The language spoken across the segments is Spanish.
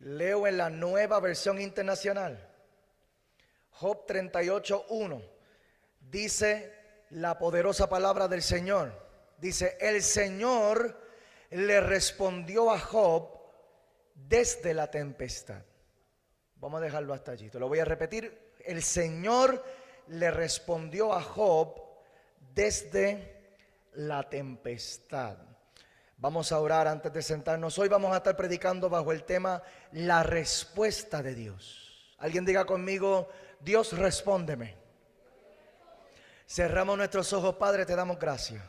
Leo en la Nueva Versión Internacional. Job 38:1. Dice la poderosa palabra del Señor. Dice: el Señor le respondió a Job desde la tempestad. Vamos a dejarlo hasta allí. Te lo voy a repetir. El Señor le respondió a Job desde la tempestad. Vamos a orar antes de sentarnos. Hoy vamos a estar predicando bajo el tema la respuesta de Dios. Alguien diga conmigo: Dios, respóndeme. Cerramos nuestros ojos. Padre, te damos gracias.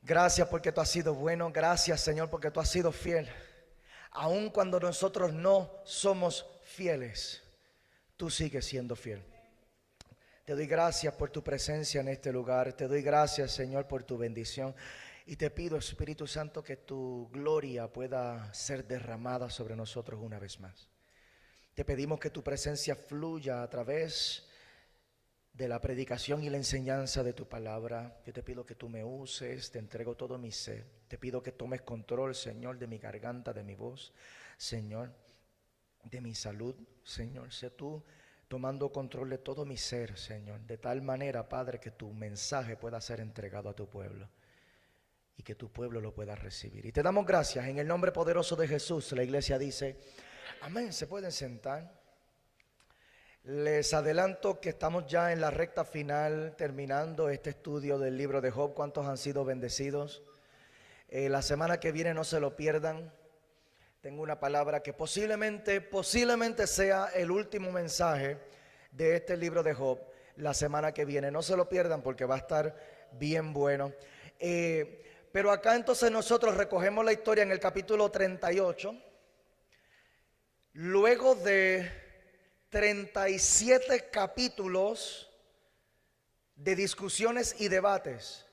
Gracias porque tú has sido bueno. Gracias, Señor, porque tú has sido fiel. Aun cuando nosotros no somos fieles, tú sigues siendo fiel. Te doy gracias por tu presencia en este lugar. Te doy gracias, Señor, por tu bendición. Y te pido, Espíritu Santo, que tu gloria pueda ser derramada sobre nosotros una vez más. Te pedimos que tu presencia fluya a través de la predicación y la enseñanza de tu palabra. Yo te pido que tú me uses, te entrego todo mi ser. Te pido que tomes control, Señor, de mi garganta, de mi voz, Señor, de mi salud, Señor. Sé tú tomando control de todo mi ser, Señor, de tal manera, Padre, que tu mensaje pueda ser entregado a tu pueblo y que tu pueblo lo pueda recibir. Y te damos gracias en el nombre poderoso de Jesús. La iglesia dice amén. Se pueden sentar. Les adelanto que estamos ya en la recta final, terminando este estudio del libro de Job. ¿Cuántos han sido bendecidos? La semana que viene no se lo pierdan. Tengo una palabra que posiblemente sea el último mensaje de este libro de Job la semana que viene. No se lo pierdan porque va a estar bien bueno. Pero acá entonces nosotros recogemos la historia en el capítulo 38. Luego de 37 capítulos de discusiones y debates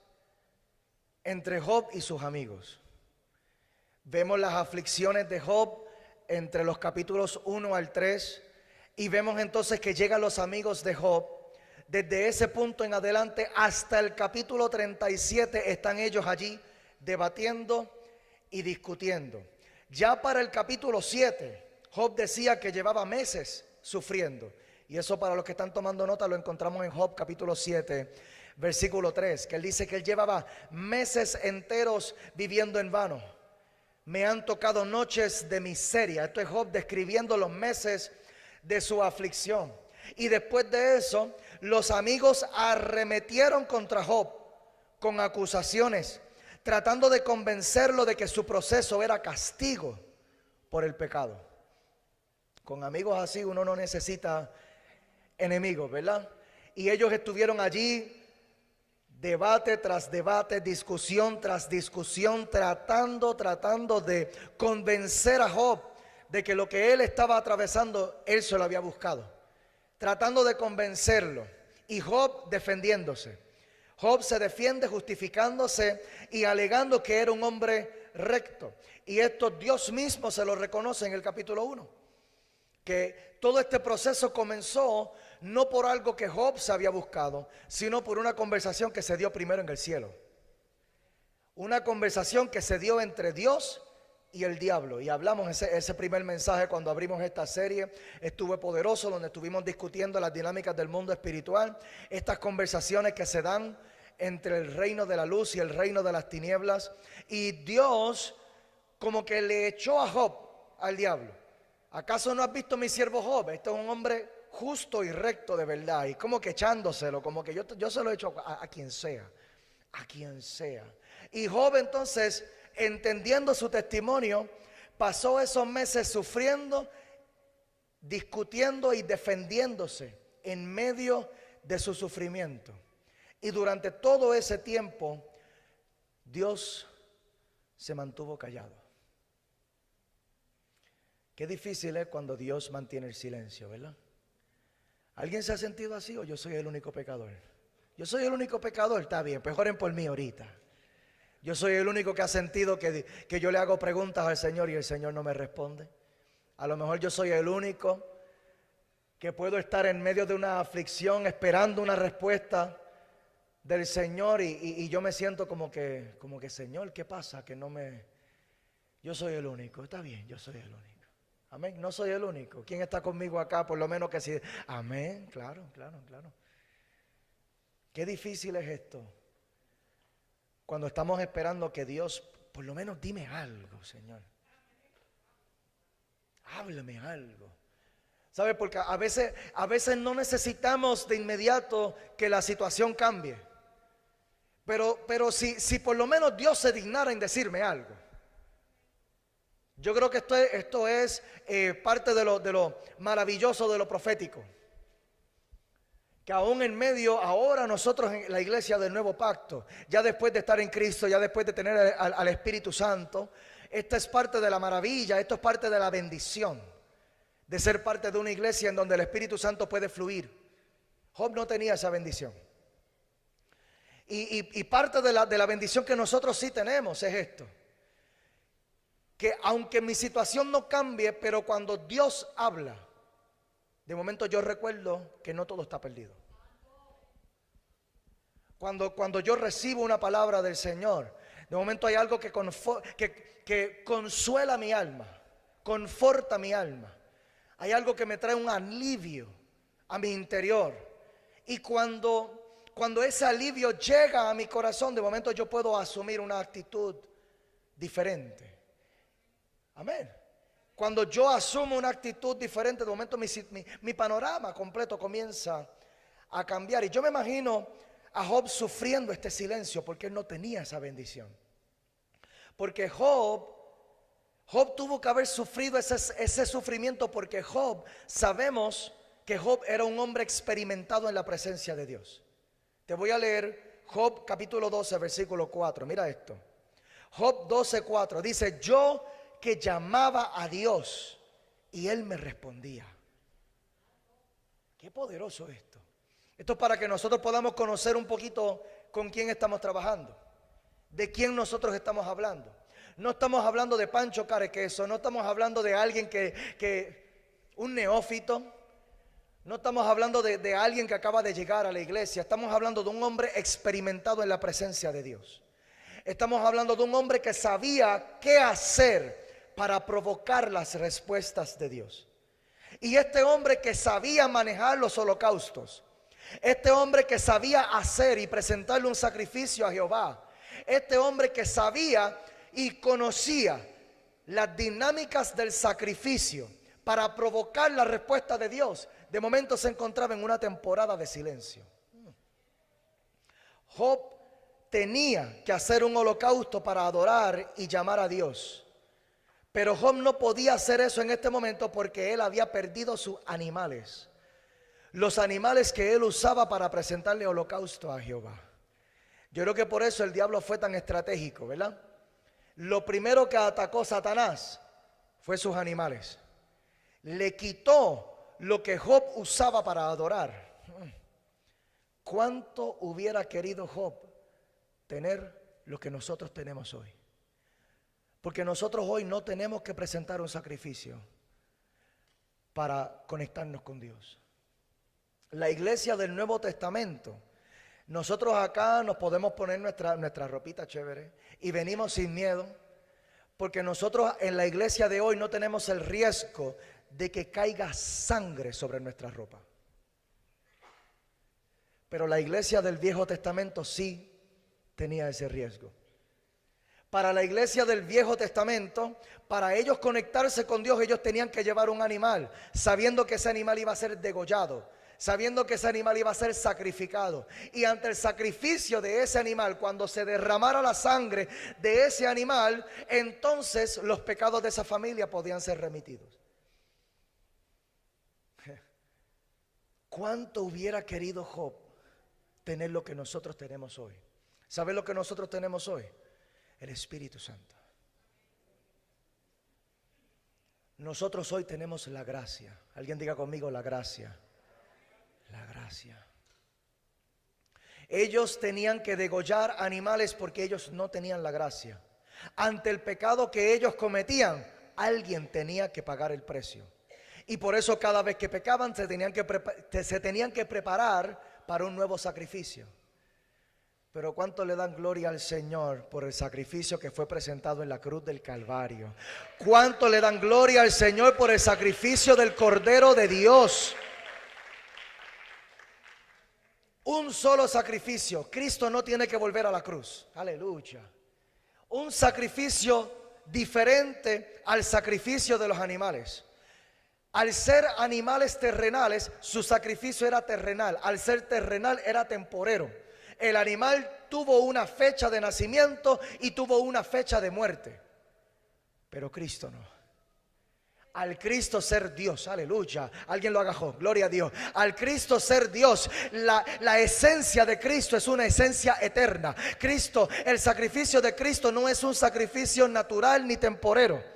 entre Job y sus amigos. Vemos las aflicciones de Job entre los capítulos 1 al 3 y vemos entonces que llegan los amigos de Job. Desde ese punto en adelante hasta el capítulo 37 están ellos allí debatiendo y discutiendo. Ya para el capítulo 7 Job decía que llevaba meses sufriendo, y eso, para los que están tomando nota, lo encontramos en Job capítulo 7 versículo 3, que él dice que él llevaba meses enteros viviendo en vano. Me han tocado noches de miseria. Esto es Job describiendo los meses de su aflicción. Y después de eso, los amigos arremetieron contra Job con acusaciones, tratando de convencerlo de que su proceso era castigo por el pecado. Con amigos así uno no necesita enemigos, ¿verdad? Y ellos estuvieron allí, debate tras debate, discusión tras discusión, tratando de convencer a Job de que lo que él estaba atravesando, él se lo había buscado. Tratando de convencerlo. Y Job defendiéndose. Job se defiende justificándose y alegando que era un hombre recto. Y esto Dios mismo se lo reconoce en el capítulo 1. Que todo este proceso comenzó no por algo que Job se había buscado, sino por una conversación que se dio primero en el cielo. Una conversación que se dio entre Dios y el diablo. Y hablamos ese primer mensaje cuando abrimos esta serie. Estuvo poderoso, donde estuvimos discutiendo las dinámicas del mundo espiritual. Estas conversaciones que se dan entre el reino de la luz y el reino de las tinieblas. Y Dios como que le echó a Job al diablo. ¿Acaso no has visto mi siervo Job? Este es un hombre justo y recto de verdad. Y como que echándoselo, como que yo se lo he hecho a quien sea. A quien sea. Y Job entonces, entendiendo su testimonio, pasó esos meses sufriendo, discutiendo y defendiéndose en medio de su sufrimiento. Y durante todo ese tiempo, Dios se mantuvo callado. Qué difícil es cuando Dios mantiene el silencio, ¿verdad? ¿Alguien se ha sentido así o yo soy el único pecador? Yo soy el único pecador, está bien, pues oren por mí ahorita. Yo soy el único que ha sentido que yo le hago preguntas al Señor y el Señor no me responde. A lo mejor yo soy el único que puedo estar en medio de una aflicción esperando una respuesta del Señor y yo me siento como que Señor, ¿qué pasa? Que no me... Yo soy el único. Está bien, yo soy el único. Amén. No soy el único. ¿Quién está conmigo acá? Por lo menos que sí. Amén. Claro, claro, claro. Qué difícil es esto. Cuando estamos esperando que Dios, por lo menos dime algo, Señor. Háblame algo. ¿Sabe? Porque a veces no necesitamos de inmediato que la situación cambie. Pero si por lo menos Dios se dignara en decirme algo. Yo creo que esto es parte de lo maravilloso de lo profético. Que aún en medio, ahora nosotros en la iglesia del nuevo pacto, ya después de estar en Cristo, ya después de tener al Espíritu Santo, esta es parte de la maravilla, esto es parte de la bendición de ser parte de una iglesia en donde el Espíritu Santo puede fluir. Job no tenía esa bendición. Y parte de la bendición que nosotros sí tenemos es esto. Que aunque mi situación no cambie, pero cuando Dios habla, de momento yo recuerdo que no todo está perdido. Cuando yo recibo una palabra del Señor, de momento hay algo que consuela mi alma, conforta mi alma. Hay algo que me trae un alivio a mi interior. Y cuando ese alivio llega a mi corazón, de momento yo puedo asumir una actitud diferente. Amén. Cuando yo asumo una actitud diferente, de momento mi panorama completo comienza a cambiar. Y yo me imagino a Job sufriendo este silencio porque él no tenía esa bendición. Porque Job tuvo que haber sufrido ese sufrimiento porque sabemos que Job era un hombre experimentado en la presencia de Dios. Te voy a leer Job capítulo 12, versículo 4. Mira esto. Job 12, 4 dice: yo que llamaba a Dios y Él me respondía. Qué poderoso esto. Esto es para que nosotros podamos conocer un poquito con quién estamos trabajando, de quién nosotros estamos hablando. No estamos hablando de Pancho Carequeso, no estamos hablando de alguien un neófito, no estamos hablando de alguien que acaba de llegar a la iglesia. Estamos hablando de un hombre experimentado en la presencia de Dios. Estamos hablando de un hombre que sabía qué hacer para provocar las respuestas de Dios. Y este hombre que sabía manejar los holocaustos, este hombre que sabía hacer y presentarle un sacrificio a Jehová, este hombre que sabía y conocía las dinámicas del sacrificio para provocar la respuesta de Dios, de momento se encontraba en una temporada de silencio. Job tenía que hacer un holocausto para adorar y llamar a Dios. Pero Job no podía hacer eso en este momento porque él había perdido sus animales. Los animales que él usaba para presentarle holocausto a Jehová. Yo creo que por eso el diablo fue tan estratégico, ¿verdad? Lo primero que atacó Satanás fue sus animales. Le quitó lo que Job usaba para adorar. ¿Cuánto hubiera querido Job tener lo que nosotros tenemos hoy? Porque nosotros hoy no tenemos que presentar un sacrificio para conectarnos con Dios. La iglesia del Nuevo Testamento, nosotros acá nos podemos poner nuestra ropita chévere y venimos sin miedo, porque nosotros en la iglesia de hoy no tenemos el riesgo de que caiga sangre sobre nuestra ropa. Pero la iglesia del Viejo Testamento sí tenía ese riesgo. Para la iglesia del Viejo Testamento, para ellos conectarse con Dios, ellos tenían que llevar un animal, sabiendo que ese animal iba a ser degollado, sabiendo que ese animal iba a ser sacrificado. Y ante el sacrificio de ese animal, cuando se derramara la sangre de ese animal, entonces los pecados de esa familia podían ser remitidos. ¿Cuánto hubiera querido Job tener lo que nosotros tenemos hoy? ¿Sabe lo que nosotros tenemos hoy? El Espíritu Santo. Nosotros hoy tenemos la gracia. Alguien diga conmigo: la gracia. La gracia. Ellos tenían que degollar animales porque ellos no tenían la gracia. Ante el pecado que ellos cometían, alguien tenía que pagar el precio. Y por eso cada vez que pecaban se tenían que preparar para un nuevo sacrificio. Pero ¿cuánto le dan gloria al Señor por el sacrificio que fue presentado en la cruz del Calvario? ¿Cuánto le dan gloria al Señor por el sacrificio del Cordero de Dios? Un solo sacrificio. Cristo no tiene que volver a la cruz. Aleluya. Un sacrificio diferente al sacrificio de los animales. Al ser animales terrenales, su sacrificio era terrenal. Al ser terrenal, era temporero. El animal tuvo una fecha de nacimiento y tuvo una fecha de muerte. Pero Cristo no. Al Cristo ser Dios, aleluya, alguien lo agajó, gloria a Dios. Al Cristo ser Dios, la esencia de Cristo es una esencia eterna. Cristo, el sacrificio de Cristo no es un sacrificio natural ni temporero.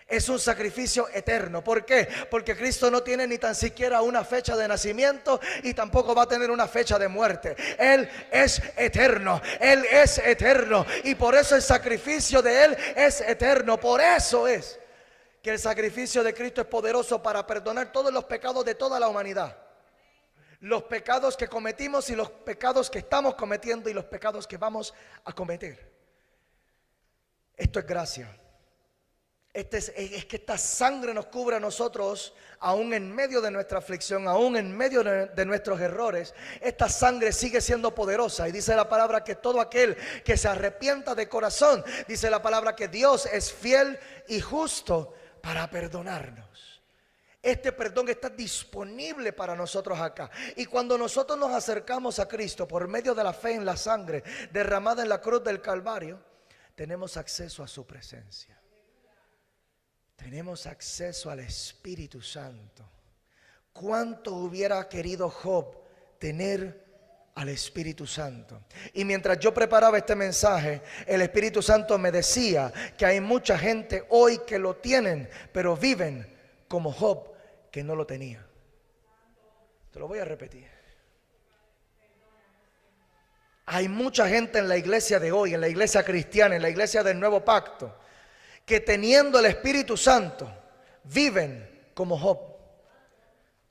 Es un sacrificio eterno. ¿Por qué? Porque Cristo no tiene ni tan siquiera una fecha de nacimiento y tampoco va a tener una fecha de muerte. Él es eterno. Él es eterno. Y por eso el sacrificio de Él es eterno. Por eso es que el sacrificio de Cristo es poderoso para perdonar todos los pecados de toda la humanidad. Los pecados que cometimos y los pecados que estamos cometiendo y los pecados que vamos a cometer. Esto es gracia. Es que esta sangre nos cubre a nosotros, aún en medio de nuestra aflicción, aún en medio de nuestros errores. Esta sangre sigue siendo poderosa. Y dice la palabra que todo aquel que se arrepienta de corazón, dice la palabra que Dios es fiel y justo para perdonarnos. Este perdón está disponible para nosotros acá. Y cuando nosotros nos acercamos a Cristo por medio de la fe en la sangre derramada en la cruz del Calvario, tenemos acceso a su presencia. Tenemos acceso al Espíritu Santo. ¿Cuánto hubiera querido Job tener al Espíritu Santo? Y mientras yo preparaba este mensaje, el Espíritu Santo me decía que hay mucha gente hoy que lo tienen, pero viven como Job, que no lo tenía. Te lo voy a repetir. Hay mucha gente en la iglesia de hoy, en la iglesia cristiana, en la iglesia del Nuevo Pacto, que teniendo el Espíritu Santo viven como Job,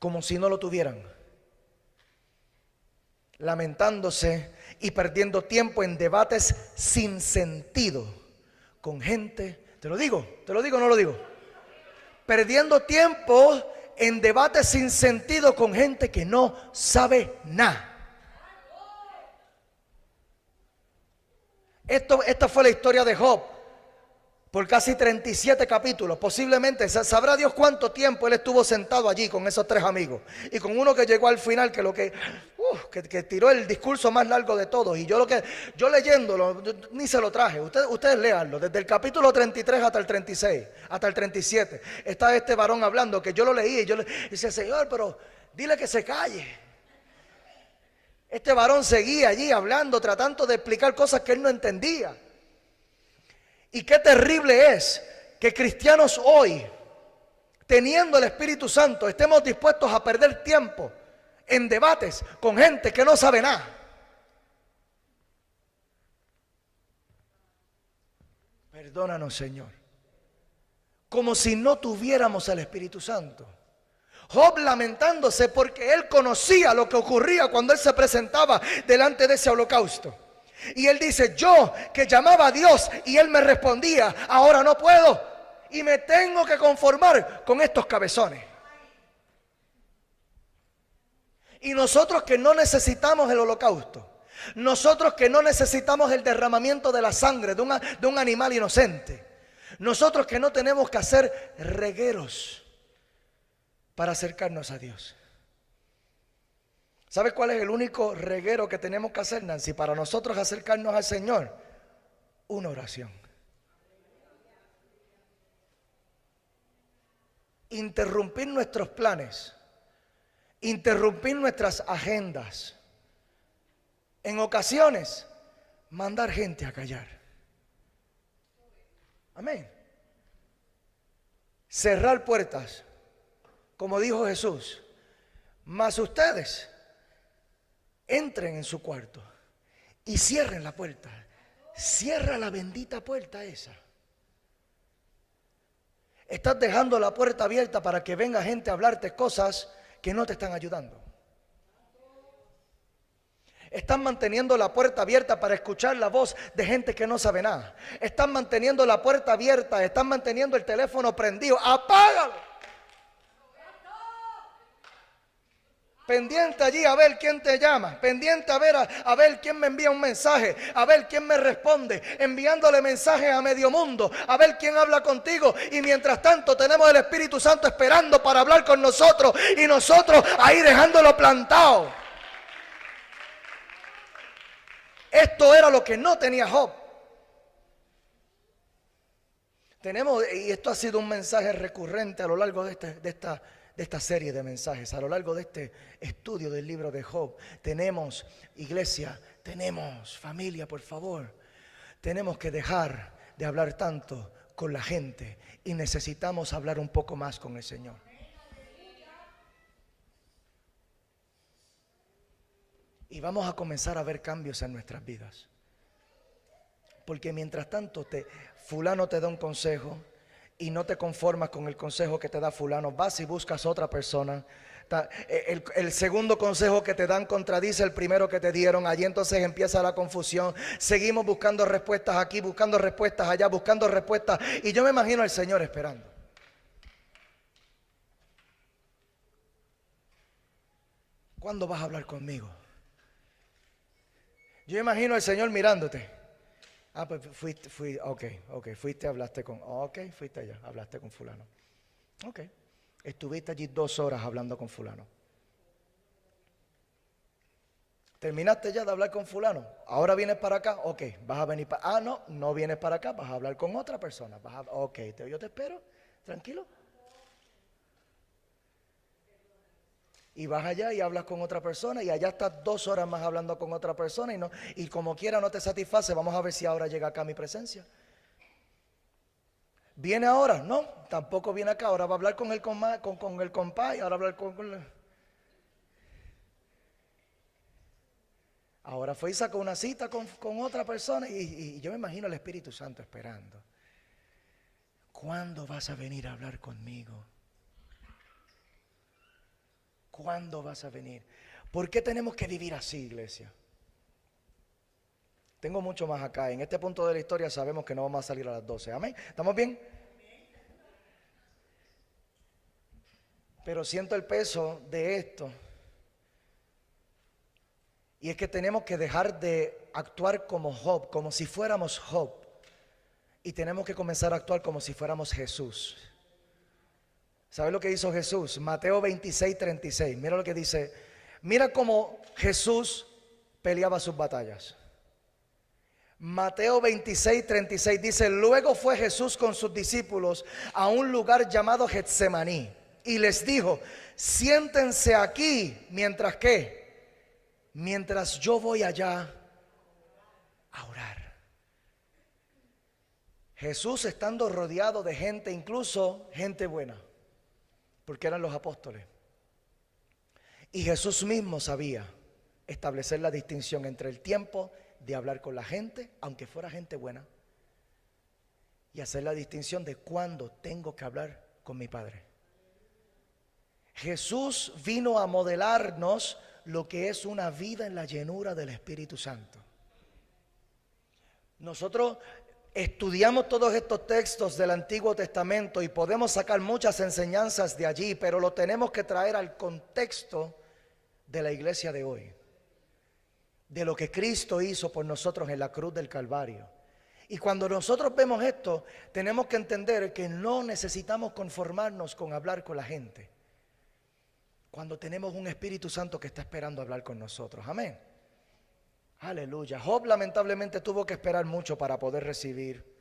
como si no lo tuvieran, lamentándose y perdiendo tiempo en debates sin sentido con gente, te lo digo, no lo digo, perdiendo tiempo en debates sin sentido con gente que no sabe nada. Esta fue la historia de Job. Por casi 37 capítulos, posiblemente, sabrá Dios cuánto tiempo él estuvo sentado allí con esos tres amigos. Y con uno que llegó al final, que tiró el discurso más largo de todos. Y yo leyéndolo, ni se lo traje. Ustedes léanlo, desde el capítulo 33 hasta el 36, hasta el 37. Está este varón hablando, que yo lo leí y yo le decía, Señor, pero dile que se calle. Este varón seguía allí hablando, tratando de explicar cosas que él no entendía. Y qué terrible es que cristianos hoy, teniendo el Espíritu Santo, estemos dispuestos a perder tiempo en debates con gente que no sabe nada. Perdónanos, Señor. Como si no tuviéramos el Espíritu Santo. Job lamentándose porque él conocía lo que ocurría cuando él se presentaba delante de ese holocausto. Y él dice, yo que llamaba a Dios y él me respondía, ahora no puedo y me tengo que conformar con estos cabezones. Y nosotros que no necesitamos el holocausto, nosotros que no necesitamos el derramamiento de la sangre de un animal inocente, nosotros que no tenemos que hacer regueros para acercarnos a Dios. ¿Sabe cuál es el único reguero que tenemos que hacer, Nancy, para nosotros acercarnos al Señor? Una oración. Interrumpir nuestros planes, interrumpir nuestras agendas. En ocasiones, mandar gente a callar. Amén. Cerrar puertas, como dijo Jesús. Mas ustedes entren en su cuarto y cierren la puerta. Cierra la bendita puerta esa. Estás dejando la puerta abierta para que venga gente a hablarte cosas que no te están ayudando. Están manteniendo la puerta abierta para escuchar la voz de gente que no sabe nada. Están manteniendo la puerta abierta, están manteniendo el teléfono prendido. ¡Apágalo! Pendiente allí a ver quién te llama, pendiente a ver quién me envía un mensaje, a ver quién me responde, enviándole mensajes a medio mundo, a ver quién habla contigo. Y mientras tanto tenemos el Espíritu Santo esperando para hablar con nosotros y nosotros ahí dejándolo plantado. Esto era lo que no tenía Job. Y esto ha sido un mensaje recurrente a lo largo de esta serie de mensajes, a lo largo de este estudio del libro de Job. Tenemos, iglesia, tenemos familia, por favor. Tenemos que dejar de hablar tanto con la gente y necesitamos hablar un poco más con el Señor. Y vamos a comenzar a ver cambios en nuestras vidas. Porque mientras tanto fulano te da un consejo y no te conformas con el consejo que te da fulano, vas y buscas otra persona. El segundo consejo que te dan contradice el primero que te dieron. Allí entonces empieza la confusión. Seguimos buscando respuestas aquí, buscando respuestas allá, buscando respuestas. Y yo me imagino al Señor esperando. ¿Cuándo vas a hablar conmigo? Yo imagino al Señor mirándote. Pues fuiste, hablaste fuiste allá, hablaste con fulano. Estuviste allí 2 horas hablando con fulano. ¿Terminaste ya de hablar con fulano? ¿Ahora vienes para acá? Vas a venir para... no vienes para acá, vas a hablar con otra persona. Yo te espero, tranquilo. Y vas allá y hablas con otra persona y allá estás 2 horas más hablando con otra persona y como quiera no te satisface. Vamos a ver si ahora llega acá mi presencia. ¿Viene ahora? No, tampoco viene acá. Ahora va a hablar con el compa y ahora va a hablar con... Ahora fue y sacó una cita con otra persona y yo me imagino al Espíritu Santo esperando. ¿Cuándo vas a venir a hablar conmigo? ¿Cuándo vas a venir? ¿Por qué tenemos que vivir así, iglesia? Tengo mucho más acá. En este punto de la historia sabemos que no vamos a salir a las 12. ¿Amén? ¿Estamos bien? Pero siento el peso de esto. Y es que tenemos que dejar de actuar como Job, como si fuéramos Job. Y tenemos que comenzar a actuar como si fuéramos Jesús. ¿Sabes lo que hizo Jesús? Mateo 26:36. Mira lo que dice. Mira cómo Jesús peleaba sus batallas. Mateo 26:36 dice: luego fue Jesús con sus discípulos a un lugar llamado Getsemaní y les dijo: siéntense aquí mientras yo voy allá a orar. Jesús estando rodeado de gente, incluso gente buena, porque eran los apóstoles. Y Jesús mismo sabía establecer la distinción entre el tiempo de hablar con la gente, aunque fuera gente buena, y hacer la distinción de cuándo tengo que hablar con mi Padre. Jesús vino a modelarnos lo que es una vida en la llenura del Espíritu Santo. Nosotros estudiamos todos estos textos del Antiguo Testamento y podemos sacar muchas enseñanzas de allí, pero lo tenemos que traer al contexto de la iglesia de hoy, de lo que Cristo hizo por nosotros en la cruz del Calvario. Y cuando nosotros vemos esto, tenemos que entender que no necesitamos conformarnos con hablar con la gente, cuando tenemos un Espíritu Santo que está esperando hablar con nosotros. Amén. Aleluya. Job lamentablemente tuvo que esperar mucho para poder recibir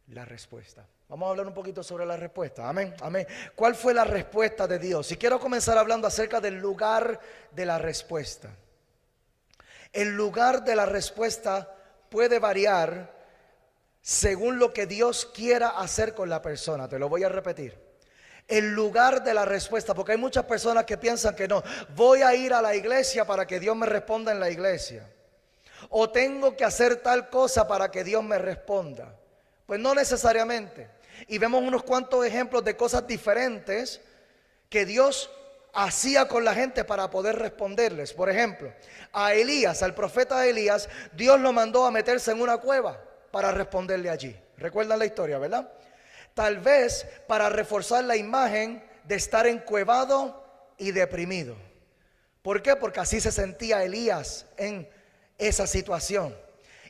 la respuesta. Vamos a hablar un poquito sobre la respuesta. Amén, amén. ¿Cuál fue la respuesta de Dios? Y quiero comenzar hablando acerca del lugar de la respuesta. El lugar de la respuesta puede variar según lo que Dios quiera hacer con la persona. Te lo voy a repetir. El lugar de la respuesta, porque hay muchas personas que piensan que no, voy a ir a la iglesia para que Dios me responda en la iglesia, o tengo que hacer tal cosa para que Dios me responda. Pues no necesariamente. Y vemos unos cuantos ejemplos de cosas diferentes que Dios hacía con la gente para poder responderles. Por ejemplo, a Elías, al profeta Elías, Dios lo mandó a meterse en una cueva para responderle allí. ¿Recuerdan la historia, verdad? Tal vez para reforzar la imagen de estar encuevado y deprimido. ¿Por qué? Porque así se sentía Elías en esa situación.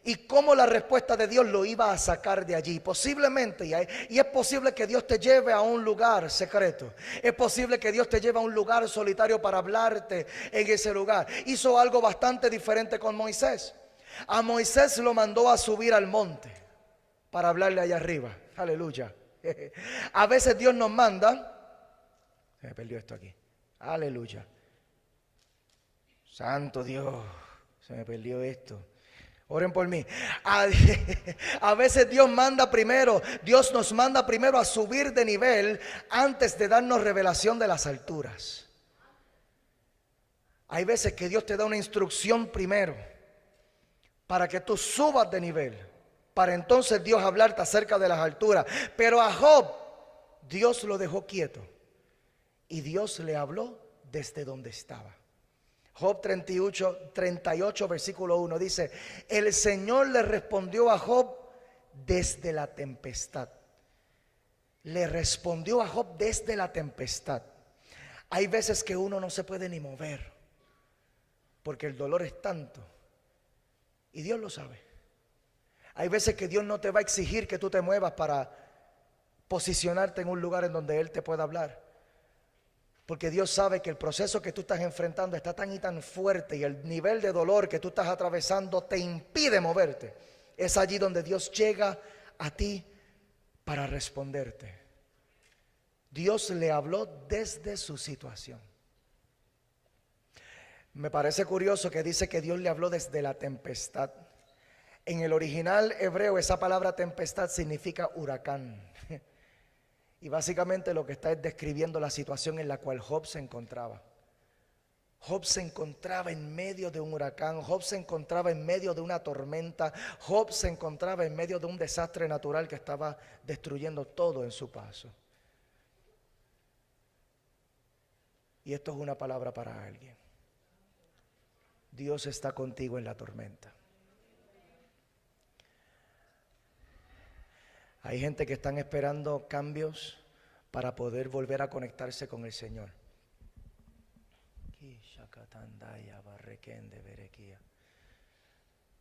Y cómo la respuesta de Dios lo iba a sacar de allí. Posiblemente, y es posible que Dios te lleve a un lugar secreto. Es posible que Dios te lleve a un lugar solitario para hablarte en ese lugar. Hizo algo bastante diferente con Moisés. A Moisés lo mandó a subir al monte para hablarle allá arriba. Aleluya. A veces Dios nos manda. Se me perdió esto aquí. Aleluya. Santo Dios. Se me perdió esto. Oren por mí. A veces Dios nos manda primero a subir de nivel antes de darnos revelación de las alturas. Hay veces que Dios te da una instrucción primero para que tú subas de nivel, para entonces Dios hablarte acerca de las alturas. Pero a Job Dios lo dejó quieto y Dios le habló desde donde estaba. Job 38 versículo 1 dice: el Señor le respondió a Job desde la tempestad. Le respondió a Job desde la tempestad. Hay veces que uno no se puede ni mover porque el dolor es tanto y Dios lo sabe. Hay veces que Dios no te va a exigir que tú te muevas para posicionarte en un lugar en donde Él te pueda hablar. Porque Dios sabe que el proceso que tú estás enfrentando está tan y tan fuerte y el nivel de dolor que tú estás atravesando te impide moverte. Es allí donde Dios llega a ti para responderte. Dios le habló desde su situación. Me parece curioso que dice que Dios le habló desde la tempestad. En el original hebreo esa palabra tempestad significa huracán. Y básicamente lo que está es describiendo la situación en la cual Job se encontraba. Job se encontraba en medio de un huracán, Job se encontraba en medio de una tormenta, Job se encontraba en medio de un desastre natural que estaba destruyendo todo en su paso. Y esto es una palabra para alguien. Dios está contigo en la tormenta. Hay gente que están esperando cambios para poder volver a conectarse con el Señor.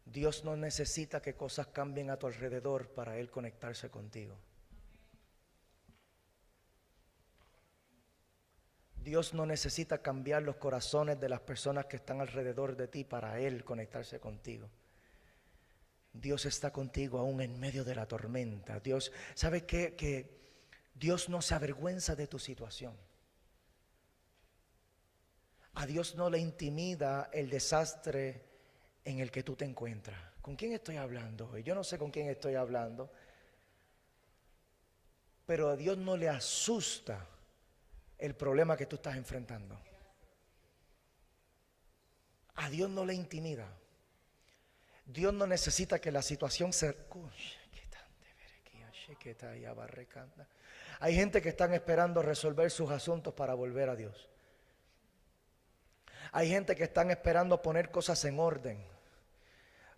Dios no necesita que cosas cambien a tu alrededor para Él conectarse contigo. Dios no necesita cambiar los corazones de las personas que están alrededor de ti para Él conectarse contigo. Dios está contigo aún en medio de la tormenta. Dios, ¿sabe qué? Que Dios no se avergüenza de tu situación. A Dios no le intimida el desastre en el que tú te encuentras. ¿Con quién estoy hablando hoy? Yo no sé con quién estoy hablando. Pero a Dios no le asusta el problema que tú estás enfrentando. A Dios no le intimida. Dios no necesita que la situación se... Hay gente que están esperando resolver sus asuntos para volver a Dios. Hay gente que están esperando poner cosas en orden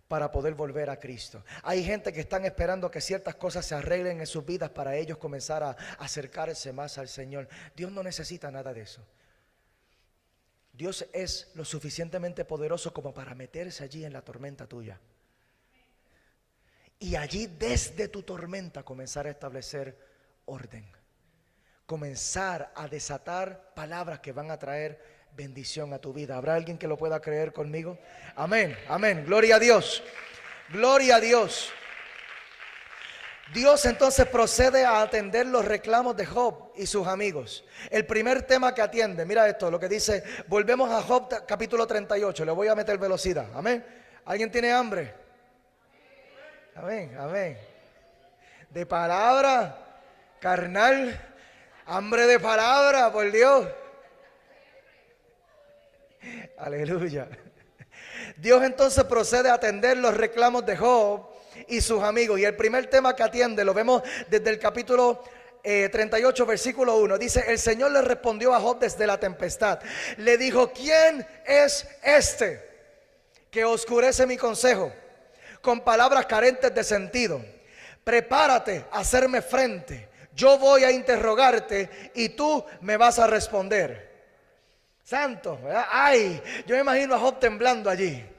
para poder volver a Cristo. Hay gente que están esperando que ciertas cosas se arreglen en sus vidas para ellos comenzar a acercarse más al Señor. Dios no necesita nada de eso. Dios es lo suficientemente poderoso como para meterse allí en la tormenta tuya. Y allí desde tu tormenta comenzar a establecer orden. Comenzar a desatar palabras que van a traer bendición a tu vida. ¿Habrá alguien que lo pueda creer conmigo? Amén, amén. Gloria a Dios. Gloria a Dios. Dios entonces procede a atender los reclamos de Job y sus amigos. El primer tema que atiende, mira esto, lo que dice, volvemos a Job capítulo 38, le voy a meter velocidad, amén. ¿Alguien tiene hambre? Amén, amén. De palabra, carnal, hambre de palabra, por Dios. Aleluya. Dios entonces procede a atender los reclamos de Job y sus amigos. Y el primer tema que atiende lo vemos desde el capítulo 38 versículo 1 dice: el Señor le respondió a Job desde la tempestad. Le dijo: ¿quién es este que oscurece mi consejo con palabras carentes de sentido? Prepárate a hacerme frente. Yo voy a interrogarte y tú me vas a responder. Santo, ¿verdad? Ay, yo me imagino a Job temblando allí.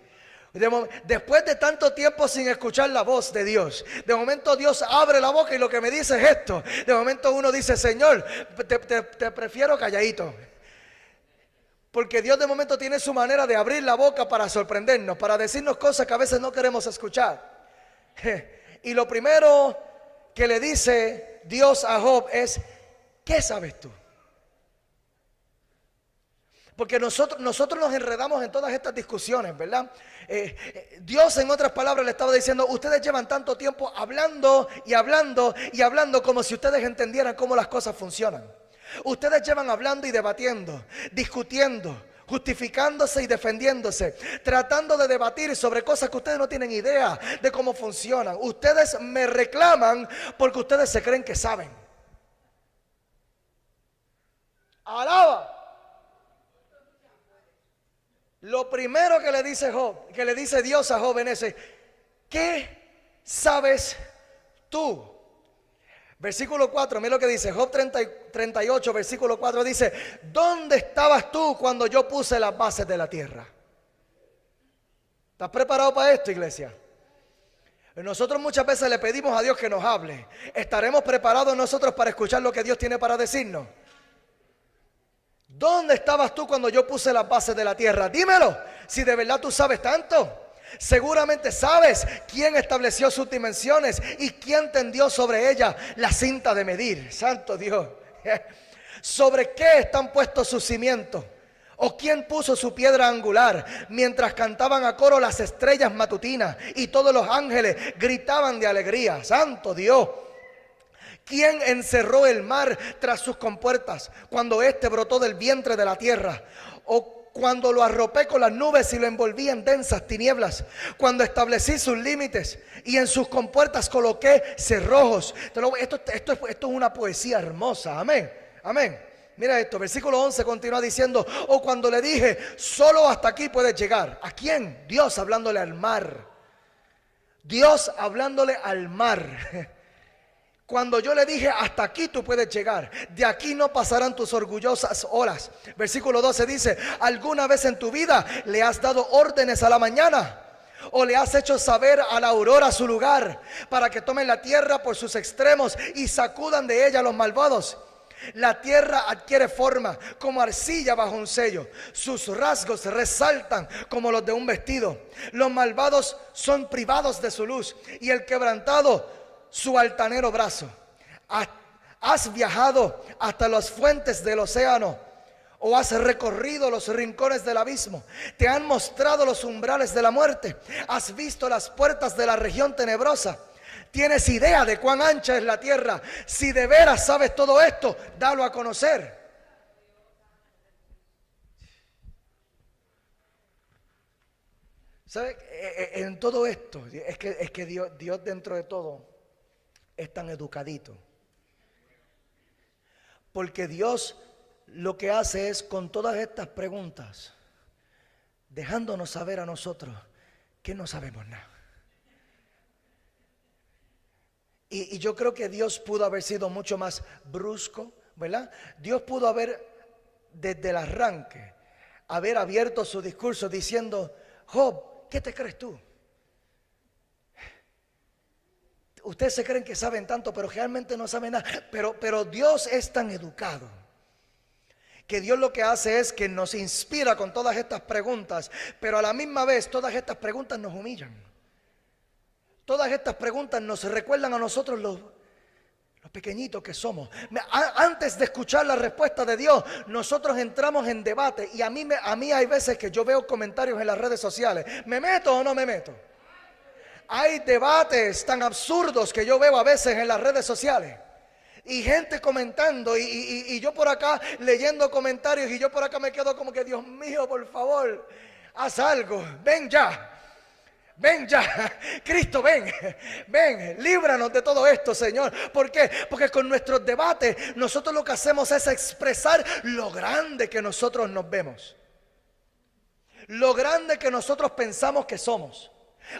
Después de tanto tiempo sin escuchar la voz de Dios, de momento Dios abre la boca y lo que me dice es esto. De momento uno dice: Señor, te prefiero calladito. Porque Dios de momento tiene su manera de abrir la boca para sorprendernos, para decirnos cosas que a veces no queremos escuchar. Y lo primero que le dice Dios a Job es: ¿qué sabes tú? Porque nosotros nos enredamos en todas estas discusiones, ¿verdad? Dios, en otras palabras, le estaba diciendo: ustedes llevan tanto tiempo hablando y hablando y hablando como si ustedes entendieran cómo las cosas funcionan. Ustedes llevan hablando y debatiendo, discutiendo, justificándose y defendiéndose, tratando de debatir sobre cosas que ustedes no tienen idea de cómo funcionan. Ustedes me reclaman porque ustedes se creen que saben. Alaba. Lo primero que le dice Job, que le dice Dios a Job es: ¿qué sabes tú? Versículo 4, mira lo que dice Job 38, versículo 4 dice: ¿dónde estabas tú cuando yo puse las bases de la tierra? ¿Estás preparado para esto, iglesia? Nosotros muchas veces le pedimos a Dios que nos hable. ¿Estaremos preparados nosotros para escuchar lo que Dios tiene para decirnos? ¿Dónde estabas tú cuando yo puse las bases de la tierra? Dímelo, si de verdad tú sabes tanto. Seguramente sabes quién estableció sus dimensiones y quién tendió sobre ella la cinta de medir. Santo Dios. ¿Sobre qué están puestos sus cimientos? ¿O quién puso su piedra angular? Mientras cantaban a coro las estrellas matutinas y todos los ángeles gritaban de alegría. Santo Dios. ¿Quién encerró el mar tras sus compuertas cuando éste brotó del vientre de la tierra? ¿O cuando lo arropé con las nubes y lo envolví en densas tinieblas? Cuando establecí sus límites y en sus compuertas coloqué cerrojos. Esto es una poesía hermosa. Amén, amén. Mira esto, versículo 11 continúa diciendo: o cuando le dije: solo hasta aquí puedes llegar. ¿A quién? Dios hablándole al mar. Dios hablándole al mar. Cuando yo le dije: hasta aquí tú puedes llegar, de aquí no pasarán tus orgullosas olas. Versículo 12 dice: ¿alguna vez en tu vida le has dado órdenes a la mañana? ¿O le has hecho saber a la aurora su lugar, para que tomen la tierra por sus extremos y sacudan de ella los malvados? La tierra adquiere forma como arcilla bajo un sello. Sus rasgos resaltan como los de un vestido. Los malvados son privados de su luz y el quebrantado su altanero brazo. ¿Has viajado hasta las fuentes del océano? ¿O has recorrido los rincones del abismo? ¿Te han mostrado los umbrales de la muerte? ¿Has visto las puertas de la región tenebrosa? ¿Tienes idea de cuán ancha es la tierra? Si de veras sabes todo esto, dalo a conocer. ¿Sabe? En todo esto, es que Dios dentro de todo es tan educadito. Porque Dios lo que hace es, con todas estas preguntas, dejándonos saber a nosotros que no sabemos nada. Y yo creo que Dios pudo haber sido mucho más brusco, ¿verdad? Dios pudo haber, desde el arranque, haber abierto su discurso diciendo: Job, ¿qué te crees tú? Ustedes se creen que saben tanto, pero realmente no saben nada. Pero Dios es tan educado que Dios lo que hace es que nos inspira con todas estas preguntas, pero a la misma vez todas estas preguntas nos humillan. Todas estas preguntas nos recuerdan a nosotros los pequeñitos que somos. Antes de escuchar la respuesta de Dios, nosotros entramos en debate. Y a mí hay veces que yo veo comentarios en las redes sociales. ¿Me meto o no me meto? Hay debates tan absurdos que yo veo a veces en las redes sociales. Y gente comentando y yo por acá leyendo comentarios, y yo por acá me quedo como que: Dios mío, por favor, haz algo, ven ya. Ven ya, Cristo, ven, ven, líbranos de todo esto, Señor. ¿Por qué? Porque con nuestros debates nosotros lo que hacemos es expresar lo grande que nosotros nos vemos, lo grande que nosotros pensamos que somos.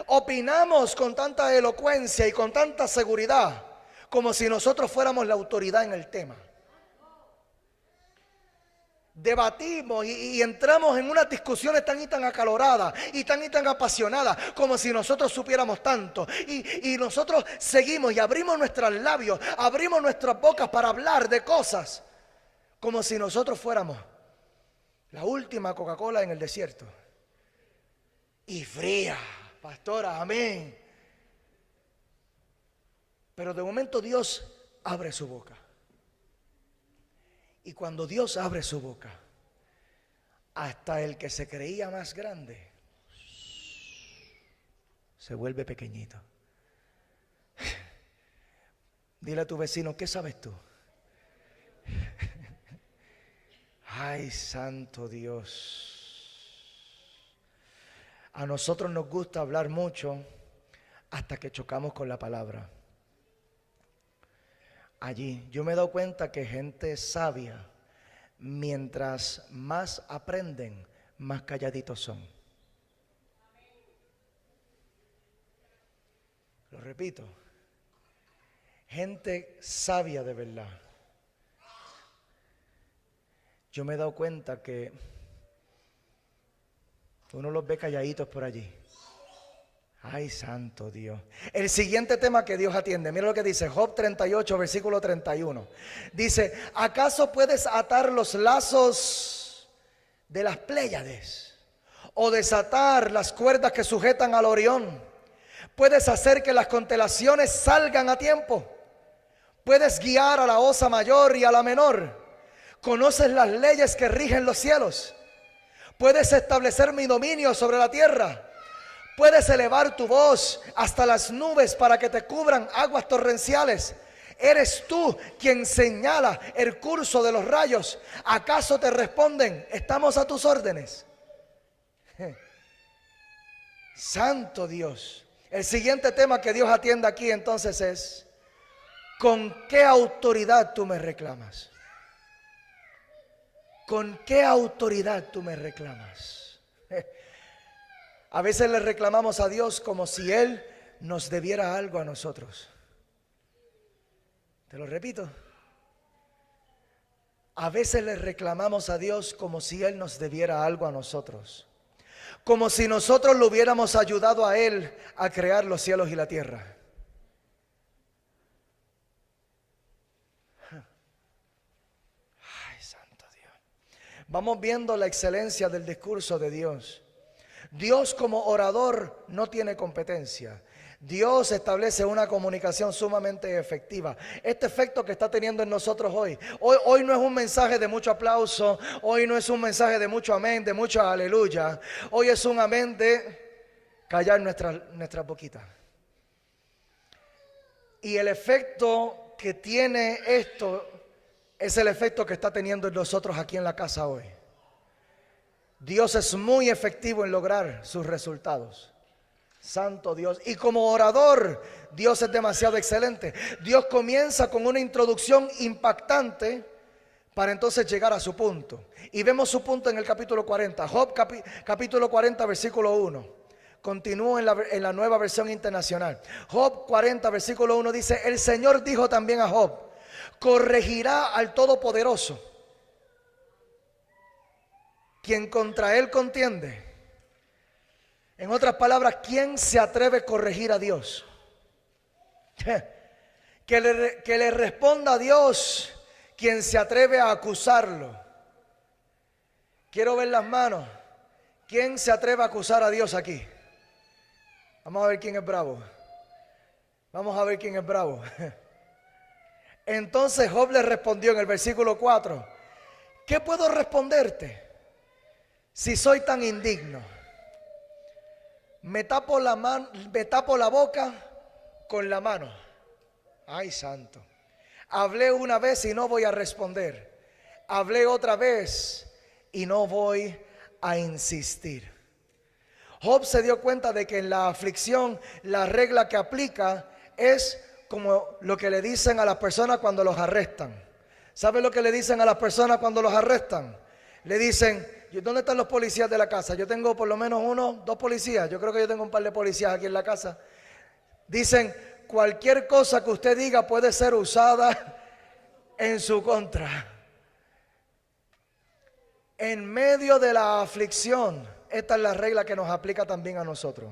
Opinamos con tanta elocuencia y con tanta seguridad, como si nosotros fuéramos la autoridad en el tema. Debatimos y entramos en unas discusiones tan y tan acaloradas y tan apasionadas, como si nosotros supiéramos tanto. Y nosotros seguimos y abrimos nuestros labios, abrimos nuestras bocas para hablar de cosas, como si nosotros fuéramos la última Coca-Cola en el desierto. Y fría, pastora, amén. Pero de momento Dios abre su boca. Y cuando Dios abre su boca, hasta el que se creía más grande se vuelve pequeñito. Dile a tu vecino, ¿qué sabes tú? Ay, santo Dios. A nosotros nos gusta hablar mucho hasta que chocamos con la palabra. Allí yo me he dado cuenta que gente sabia, mientras más aprenden, más calladitos son. Lo repito, gente sabia de verdad. Yo me he dado cuenta que uno los ve calladitos por allí. Ay, santo Dios. El siguiente tema que Dios atiende, mira lo que dice Job 38, versículo 31. Dice, ¿acaso puedes atar los lazos de las Pléyades o desatar las cuerdas que sujetan al Orión? ¿Puedes hacer que las constelaciones salgan a tiempo? ¿Puedes guiar a la osa mayor y a la menor? ¿Conoces las leyes que rigen los cielos? ¿Puedes establecer mi dominio sobre la tierra? ¿Puedes elevar tu voz hasta las nubes para que te cubran aguas torrenciales? ¿Eres tú quien señala el curso de los rayos? ¿Acaso te responden, estamos a tus órdenes? Santo Dios. El siguiente tema que Dios atiende aquí entonces es, ¿con qué autoridad tú me reclamas? ¿Con qué autoridad tú me reclamas? A veces le reclamamos a Dios como si Él nos debiera algo a nosotros. Te lo repito. A veces le reclamamos a Dios como si Él nos debiera algo a nosotros. Como si nosotros lo hubiéramos ayudado a Él a crear los cielos y la tierra. Ay, santo Dios. Vamos viendo la excelencia del discurso de Dios. Dios como orador no tiene competencia. Dios establece una comunicación sumamente efectiva. Este efecto que está teniendo en nosotros hoy no es un mensaje de mucho aplauso, hoy no es un mensaje de mucho amén, de mucho aleluya. Hoy es un amén de callar nuestras boquitas. Y el efecto que tiene esto es el efecto que está teniendo en nosotros aquí en la casa hoy. Dios es muy efectivo en lograr sus resultados. Santo Dios. Y como orador, Dios es demasiado excelente. Dios comienza con una introducción impactante para entonces llegar a su punto. Y vemos su punto en el capítulo 40. Job capítulo 40, versículo 1. Continúo en la nueva versión internacional. Job 40, versículo 1 dice, el Señor dijo también a Job, corregirá al Todopoderoso, quien contra él contiende. En otras palabras, ¿quién se atreve a corregir a Dios? Que le responda a Dios quien se atreve a acusarlo. Quiero ver las manos. ¿Quién se atreve a acusar a Dios aquí? Vamos a ver quién es bravo. Vamos a ver quién es bravo. Entonces Job le respondió en el versículo 4, ¿qué puedo responderte si soy tan indigno? Me tapo la boca con la mano. Ay, santo. Hablé una vez y no voy a responder. Hablé otra vez y no voy a insistir. Job se dio cuenta de que en la aflicción la regla que aplica es como lo que le dicen a las personas cuando los arrestan. ¿Sabe lo que le dicen a las personas cuando los arrestan? Le dicen, ¿dónde están los policías de la casa? Yo tengo por lo menos dos policías. Yo creo que yo tengo un par de policías aquí en la casa. Dicen, cualquier cosa que usted diga puede ser usada en su contra. En medio de la aflicción, esta es la regla que nos aplica también a nosotros.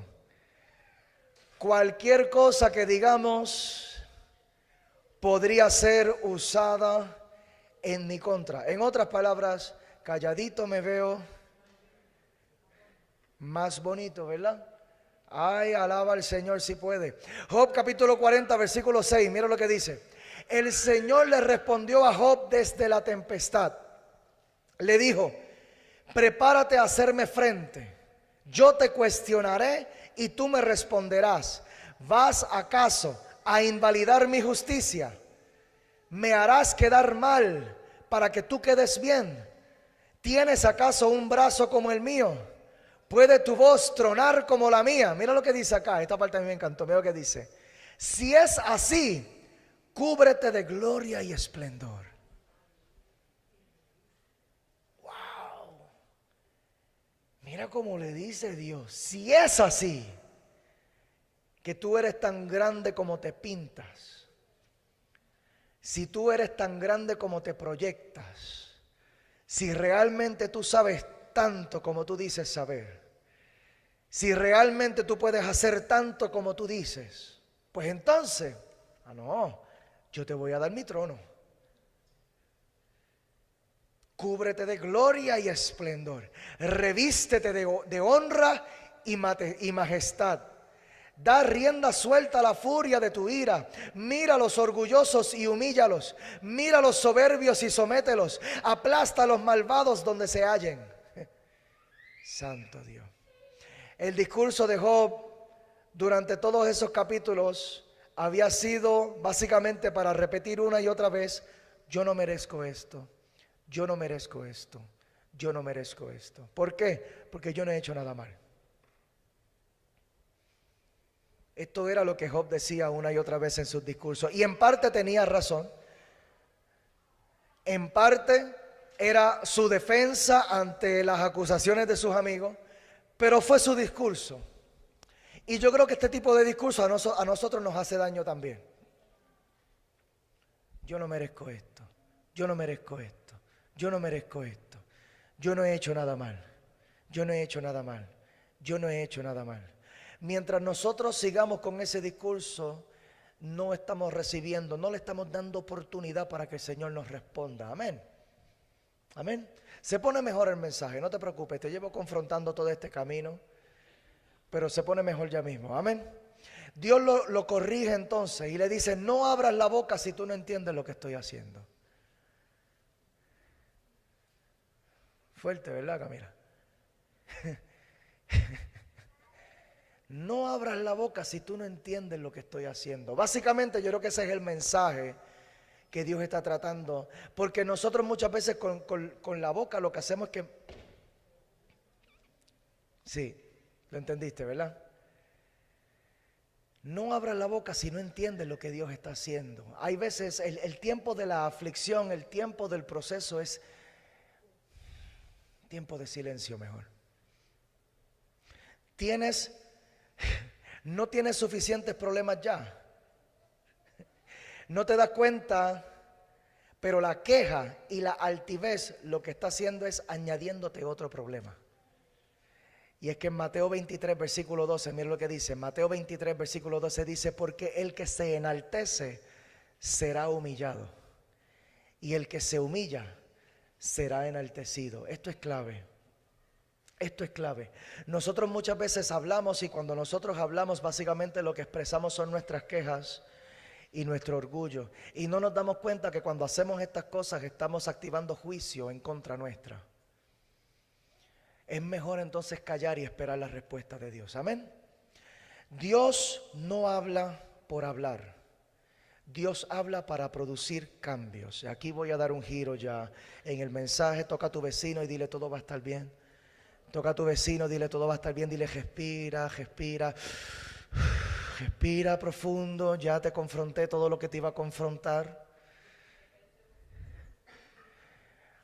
Cualquier cosa que digamos podría ser usada en mi contra. En otras palabras, calladito me veo más bonito, ¿verdad? Ay, alaba al Señor si puede. Job capítulo 40, versículo 6, mira lo que dice. El Señor le respondió a Job desde la tempestad. Le dijo, prepárate a hacerme frente. Yo te cuestionaré y tú me responderás. ¿Vas acaso a invalidar mi justicia? ¿Me harás quedar mal para que tú quedes bien? ¿Tienes acaso un brazo como el mío? ¿Puede tu voz tronar como la mía? Mira lo que dice acá, esta parte a mí me encantó. Mira lo que dice. Si es así, cúbrete de gloria y esplendor. Wow. Mira cómo le dice Dios. Si es así, que tú eres tan grande como te pintas, si tú eres tan grande como te proyectas, si realmente tú sabes tanto como tú dices saber, si realmente tú puedes hacer tanto como tú dices, pues entonces, no, yo te voy a dar mi trono. Cúbrete de gloria y esplendor, revístete de honra y majestad. Da rienda suelta a la furia de tu ira. Mira a los orgullosos y humíllalos. Mira a los soberbios y somételos. Aplasta a los malvados donde se hallen. Santo Dios. El discurso de Job durante todos esos capítulos había sido básicamente para repetir una y otra vez, yo no merezco esto, yo no merezco esto, yo no merezco esto. ¿Por qué? Porque yo no he hecho nada mal. Esto era lo que Job decía una y otra vez en sus discursos. Y en parte tenía razón. En parte era su defensa ante las acusaciones de sus amigos. Pero fue su discurso. Y yo creo que este tipo de discurso a nosotros nos hace daño también. Yo no merezco esto. Yo no merezco esto. Yo no merezco esto. Yo no he hecho nada mal. Yo no he hecho nada mal. Yo no he hecho nada mal. Mientras nosotros sigamos con ese discurso, no estamos recibiendo, no le estamos dando oportunidad para que el Señor nos responda. Amén. Amén. Se pone mejor el mensaje, no te preocupes, te llevo confrontando todo este camino, pero se pone mejor ya mismo. Amén. Dios lo corrige entonces y le dice, no abras la boca si tú no entiendes lo que estoy haciendo. Fuerte, ¿verdad, Camila? No abras la boca si tú no entiendes lo que estoy haciendo. Básicamente yo creo que ese es el mensaje que Dios está tratando. Porque nosotros muchas veces con la boca lo que hacemos es que... Sí, lo entendiste, ¿verdad? No abras la boca si no entiendes lo que Dios está haciendo. Hay veces el tiempo de la aflicción, el tiempo del proceso es tiempo de silencio mejor. No tienes suficientes problemas ya. No te das cuenta, pero la queja y la altivez lo que está haciendo es añadiéndote otro problema. Y es que en Mateo 23, versículo 12, mira lo que dice. Mateo 23, versículo 12 dice, porque el que se enaltece será humillado, y el que se humilla será enaltecido. Esto es clave. Esto es clave. Nosotros muchas veces hablamos y cuando nosotros hablamos básicamente lo que expresamos son nuestras quejas y nuestro orgullo. Y no nos damos cuenta que cuando hacemos estas cosas estamos activando juicio en contra nuestra. Es mejor entonces callar y esperar la respuesta de Dios. Amén. Dios no habla por hablar. Dios habla para producir cambios. Aquí voy a dar un giro ya en el mensaje. Toca a tu vecino y dile todo va a estar bien. Toca a tu vecino, dile todo va a estar bien, dile respira, respira. Respira profundo, ya te confronté todo lo que te iba a confrontar.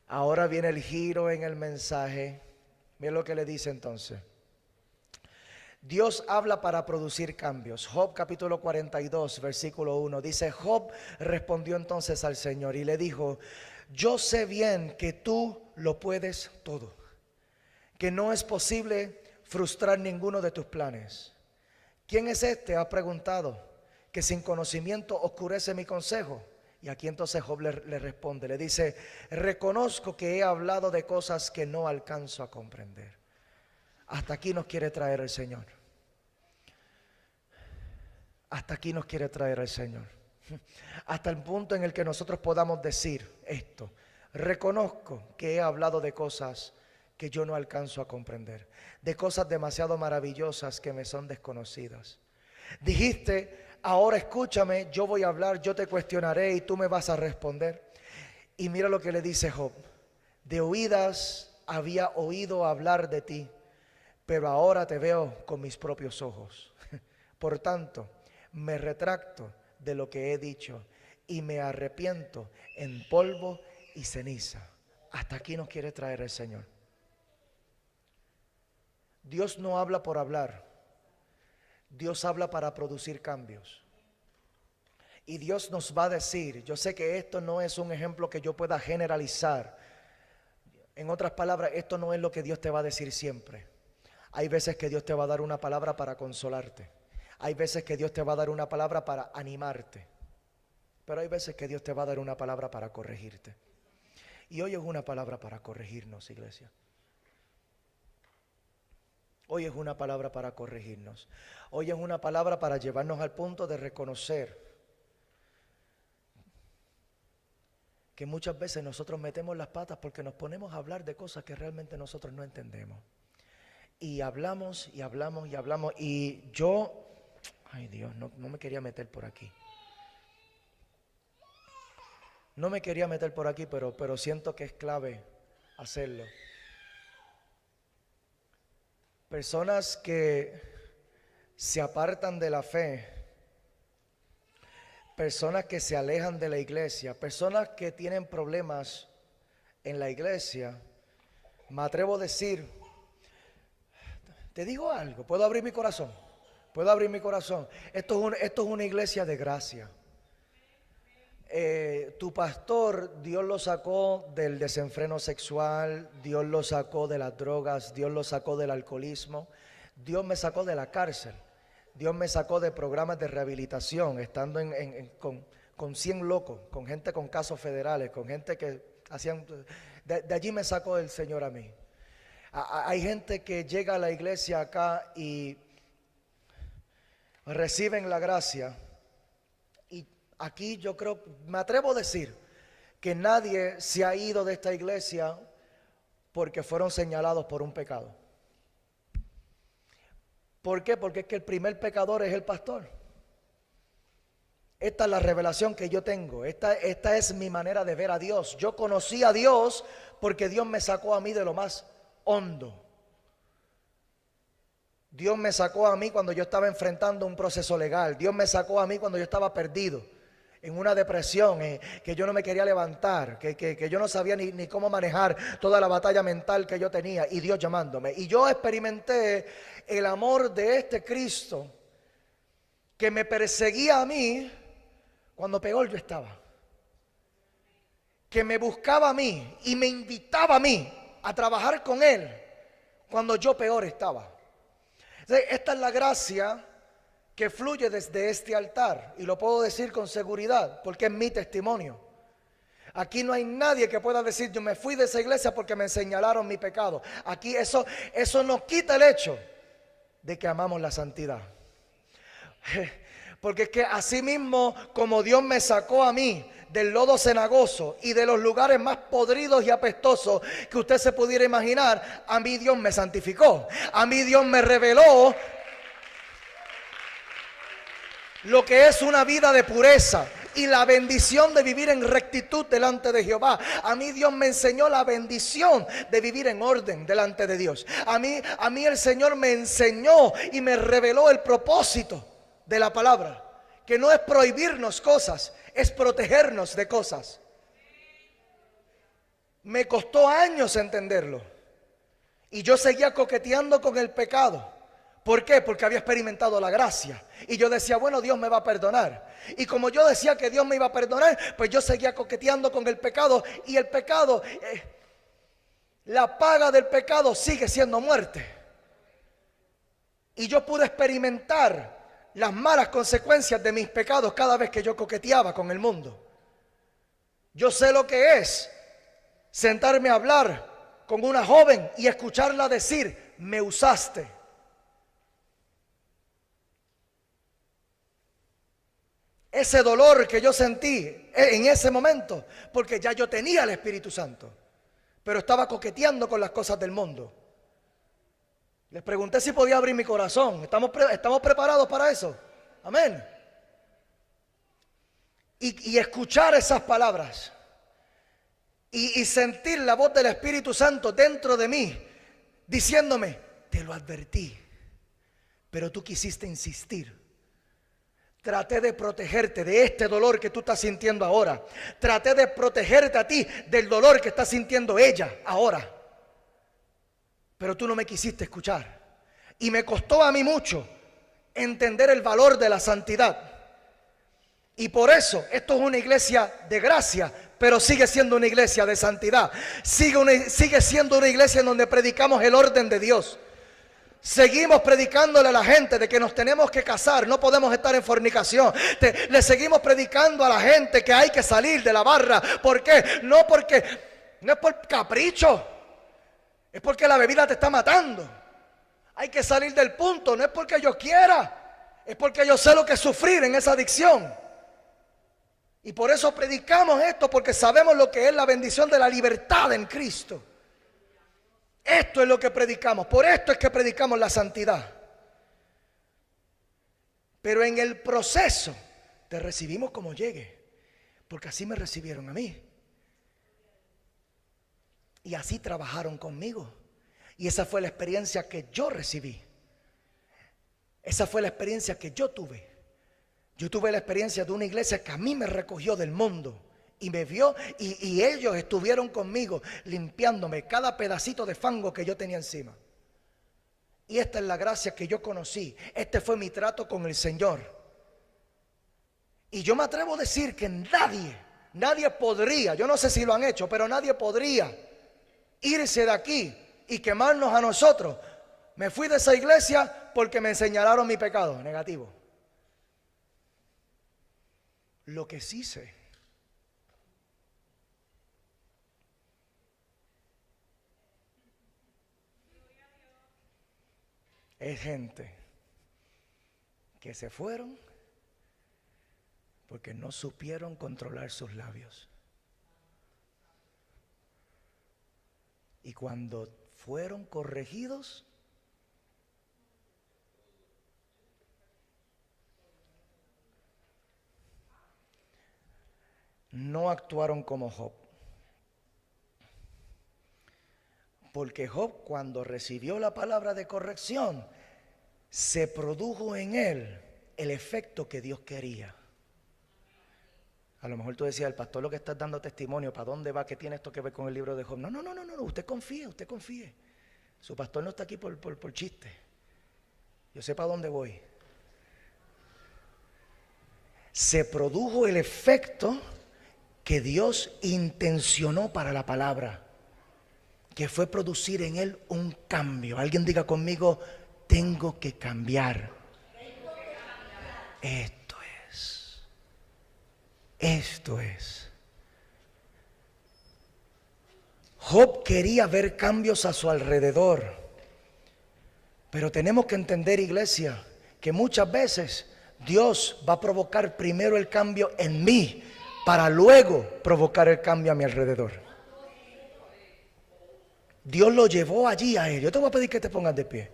Ahora viene el giro en el mensaje. Mira lo que le dice entonces. Dios habla para producir cambios. Job capítulo 42, versículo 1. Dice, Job respondió entonces al Señor y le dijo, yo sé bien que tú lo puedes todo, que no es posible frustrar ninguno de tus planes. ¿Quién es este? Ha preguntado, que sin conocimiento oscurece mi consejo. Y aquí entonces Job le responde, le dice, reconozco que he hablado de cosas que no alcanzo a comprender. Hasta aquí nos quiere traer el Señor. Hasta aquí nos quiere traer el Señor. Hasta el punto en el que nosotros podamos decir esto. Reconozco que he hablado de cosas que yo no alcanzo a comprender. De cosas demasiado maravillosas que me son desconocidas. Dijiste, ahora escúchame, yo voy a hablar, yo te cuestionaré y tú me vas a responder. Y mira lo que le dice Job. De oídas había oído hablar de ti, pero ahora te veo con mis propios ojos. Por tanto, me retracto de lo que he dicho y me arrepiento en polvo y ceniza. Hasta aquí nos quiere traer el Señor. Dios no habla por hablar. Dios habla para producir cambios. Y Dios nos va a decir, yo sé que esto no es un ejemplo que yo pueda generalizar. En otras palabras, esto no es lo que Dios te va a decir siempre. Hay veces que Dios te va a dar una palabra para consolarte. Hay veces que Dios te va a dar una palabra para animarte. Pero hay veces que Dios te va a dar una palabra para corregirte. Y hoy es una palabra para corregirnos, iglesia. Hoy es una palabra para corregirnos. Hoy es una palabra para llevarnos al punto de reconocer que muchas veces nosotros metemos las patas porque nos ponemos a hablar de cosas que realmente nosotros no entendemos. Y hablamos y hablamos y hablamos. Y yo, ay Dios, no me quería meter por aquí. No me quería meter por aquí, pero siento que es clave hacerlo. Personas que se apartan de la fe, personas que se alejan de la iglesia, personas que tienen problemas en la iglesia, me atrevo a decir, te digo algo, puedo abrir mi corazón, puedo abrir mi corazón. Esto es una iglesia de gracia. Tu pastor, Dios lo sacó del desenfreno sexual, Dios lo sacó de las drogas, Dios lo sacó del alcoholismo, Dios me sacó de la cárcel, Dios me sacó de programas de rehabilitación, estando con 100 locos, con gente con casos federales, con gente que hacían, de allí me sacó el Señor a mí. Hay gente que llega a la iglesia acá y reciben la gracia. Aquí yo creo, me atrevo a decir que nadie se ha ido de esta iglesia porque fueron señalados por un pecado. ¿Por qué? Porque es que el primer pecador es el pastor. Esta es la revelación que yo tengo. Esta es mi manera de ver a Dios. Yo conocí a Dios porque Dios me sacó a mí de lo más hondo. Dios me sacó a mí cuando yo estaba enfrentando un proceso legal. Dios me sacó a mí cuando yo estaba perdido, en una depresión, que yo no me quería levantar, que yo no sabía ni cómo manejar toda la batalla mental que yo tenía, y Dios llamándome. Y yo experimenté el amor de este Cristo que me perseguía a mí cuando peor yo estaba, que me buscaba a mí y me invitaba a mí a trabajar con Él cuando yo peor estaba. Esta es la gracia que fluye desde este altar, y lo puedo decir con seguridad porque es mi testimonio. Aquí no hay nadie que pueda decir yo me fui de esa iglesia porque me señalaron mi pecado. Aquí eso nos quita el hecho de que amamos la santidad. Porque es que así mismo como Dios me sacó a mí del lodo cenagoso y de los lugares más podridos y apestosos que usted se pudiera imaginar, a mí Dios me santificó. A mí Dios me reveló lo que es una vida de pureza y la bendición de vivir en rectitud delante de Jehová. A mí Dios me enseñó la bendición de vivir en orden delante de Dios. A mí el Señor me enseñó y me reveló el propósito de la palabra, que no es prohibirnos cosas, es protegernos de cosas. Me costó años entenderlo y yo seguía coqueteando con el pecado. ¿Por qué? Porque había experimentado la gracia. Y yo decía, bueno, Dios me va a perdonar. Y como yo decía que Dios me iba a perdonar, pues yo seguía coqueteando con el pecado. Y el pecado, la paga del pecado sigue siendo muerte. Y yo pude experimentar las malas consecuencias de mis pecados cada vez que yo coqueteaba con el mundo. Yo sé lo que es sentarme a hablar con una joven y escucharla decir, me usaste. Ese dolor que yo sentí en ese momento, porque ya yo tenía el Espíritu Santo, pero estaba coqueteando con las cosas del mundo. Les pregunté si podía abrir mi corazón. ¿Estamos preparados para eso? Amén. Y escuchar esas palabras y sentir la voz del Espíritu Santo dentro de mí diciéndome, te lo advertí, pero tú quisiste insistir. Traté de protegerte de este dolor que tú estás sintiendo ahora. Traté de protegerte a ti del dolor que está sintiendo ella ahora. Pero tú no me quisiste escuchar. Y me costó a mí mucho entender el valor de la santidad. Y por eso esto es una iglesia de gracia, pero sigue siendo una iglesia de santidad. Sigue siendo una iglesia en donde predicamos el orden de Dios. Seguimos predicándole a la gente de que nos tenemos que casar, no podemos estar en fornicación. Le seguimos predicando a la gente que hay que salir de la barra. ¿Por qué? No es por capricho, es porque la bebida te está matando. Hay que salir del punto, no es porque yo quiera, es porque yo sé lo que es sufrir en esa adicción. Y por eso predicamos esto, porque sabemos lo que es la bendición de la libertad en Cristo. Esto es lo que predicamos, por esto es que predicamos la santidad. Pero en el proceso te recibimos como llegue, porque así me recibieron a mí. Y así trabajaron conmigo. Y esa fue la experiencia que yo recibí. Esa fue la experiencia que yo tuve. Yo tuve la experiencia de una iglesia que a mí me recogió del mundo. Y me vio y ellos estuvieron conmigo limpiándome cada pedacito de fango que yo tenía encima. Y esta es la gracia que yo conocí. Este fue mi trato con el Señor. Y yo me atrevo a decir que nadie podría, yo no sé si lo han hecho, pero nadie podría irse de aquí y quemarnos a nosotros. Me fui de esa iglesia porque me señalaron mi pecado negativo. Lo que sí sé es gente que se fueron porque no supieron controlar sus labios. Y cuando fueron corregidos, no actuaron como Job. Porque Job, cuando recibió la palabra de corrección, se produjo en él el efecto que Dios quería. A lo mejor tú decías, el pastor lo que está dando testimonio, ¿para dónde va? ¿Qué tiene esto que ver con el libro de Job? No, usted confíe. Su pastor no está aquí por chiste. Yo sé para dónde voy. Se produjo el efecto que Dios intencionó para la palabra, que fue producir en él un cambio. Alguien diga conmigo, tengo que cambiar. Esto es. Job quería ver cambios a su alrededor. Pero tenemos que entender, iglesia, que muchas veces Dios va a provocar primero el cambio en mí para luego provocar el cambio a mi alrededor. Dios lo llevó allí a él. Yo te voy a pedir que te pongas de pie.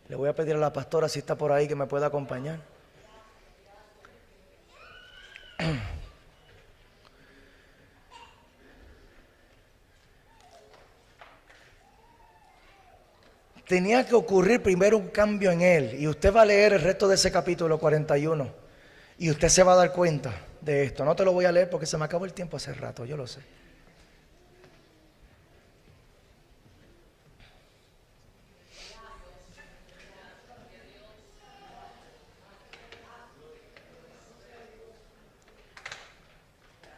Le voy a pedir a la pastora si está por ahí que me pueda acompañar. tenía que ocurrir primero un cambio en él. Y usted va a leer el resto de ese capítulo 41 y usted se va a dar cuenta de esto. No te lo voy a leer porque se me acabó el tiempo hace rato, yo lo sé.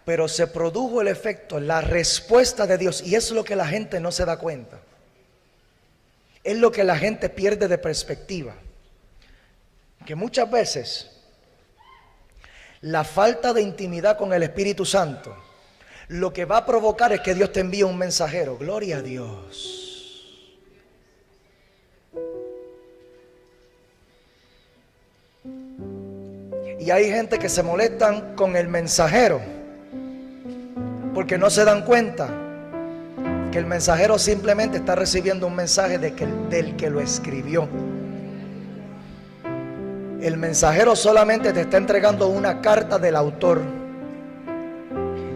Pero se produjo el efecto, la respuesta de Dios. Y es lo que la gente no se da cuenta. Es lo que la gente pierde de perspectiva. Que muchas veces la falta de intimidad con el Espíritu Santo lo que va a provocar es que Dios te envíe un mensajero. Gloria a Dios. Y hay gente que se molestan con el mensajero porque no se dan cuenta que el mensajero simplemente está recibiendo un mensaje del que lo escribió. El mensajero solamente te está entregando una carta del autor.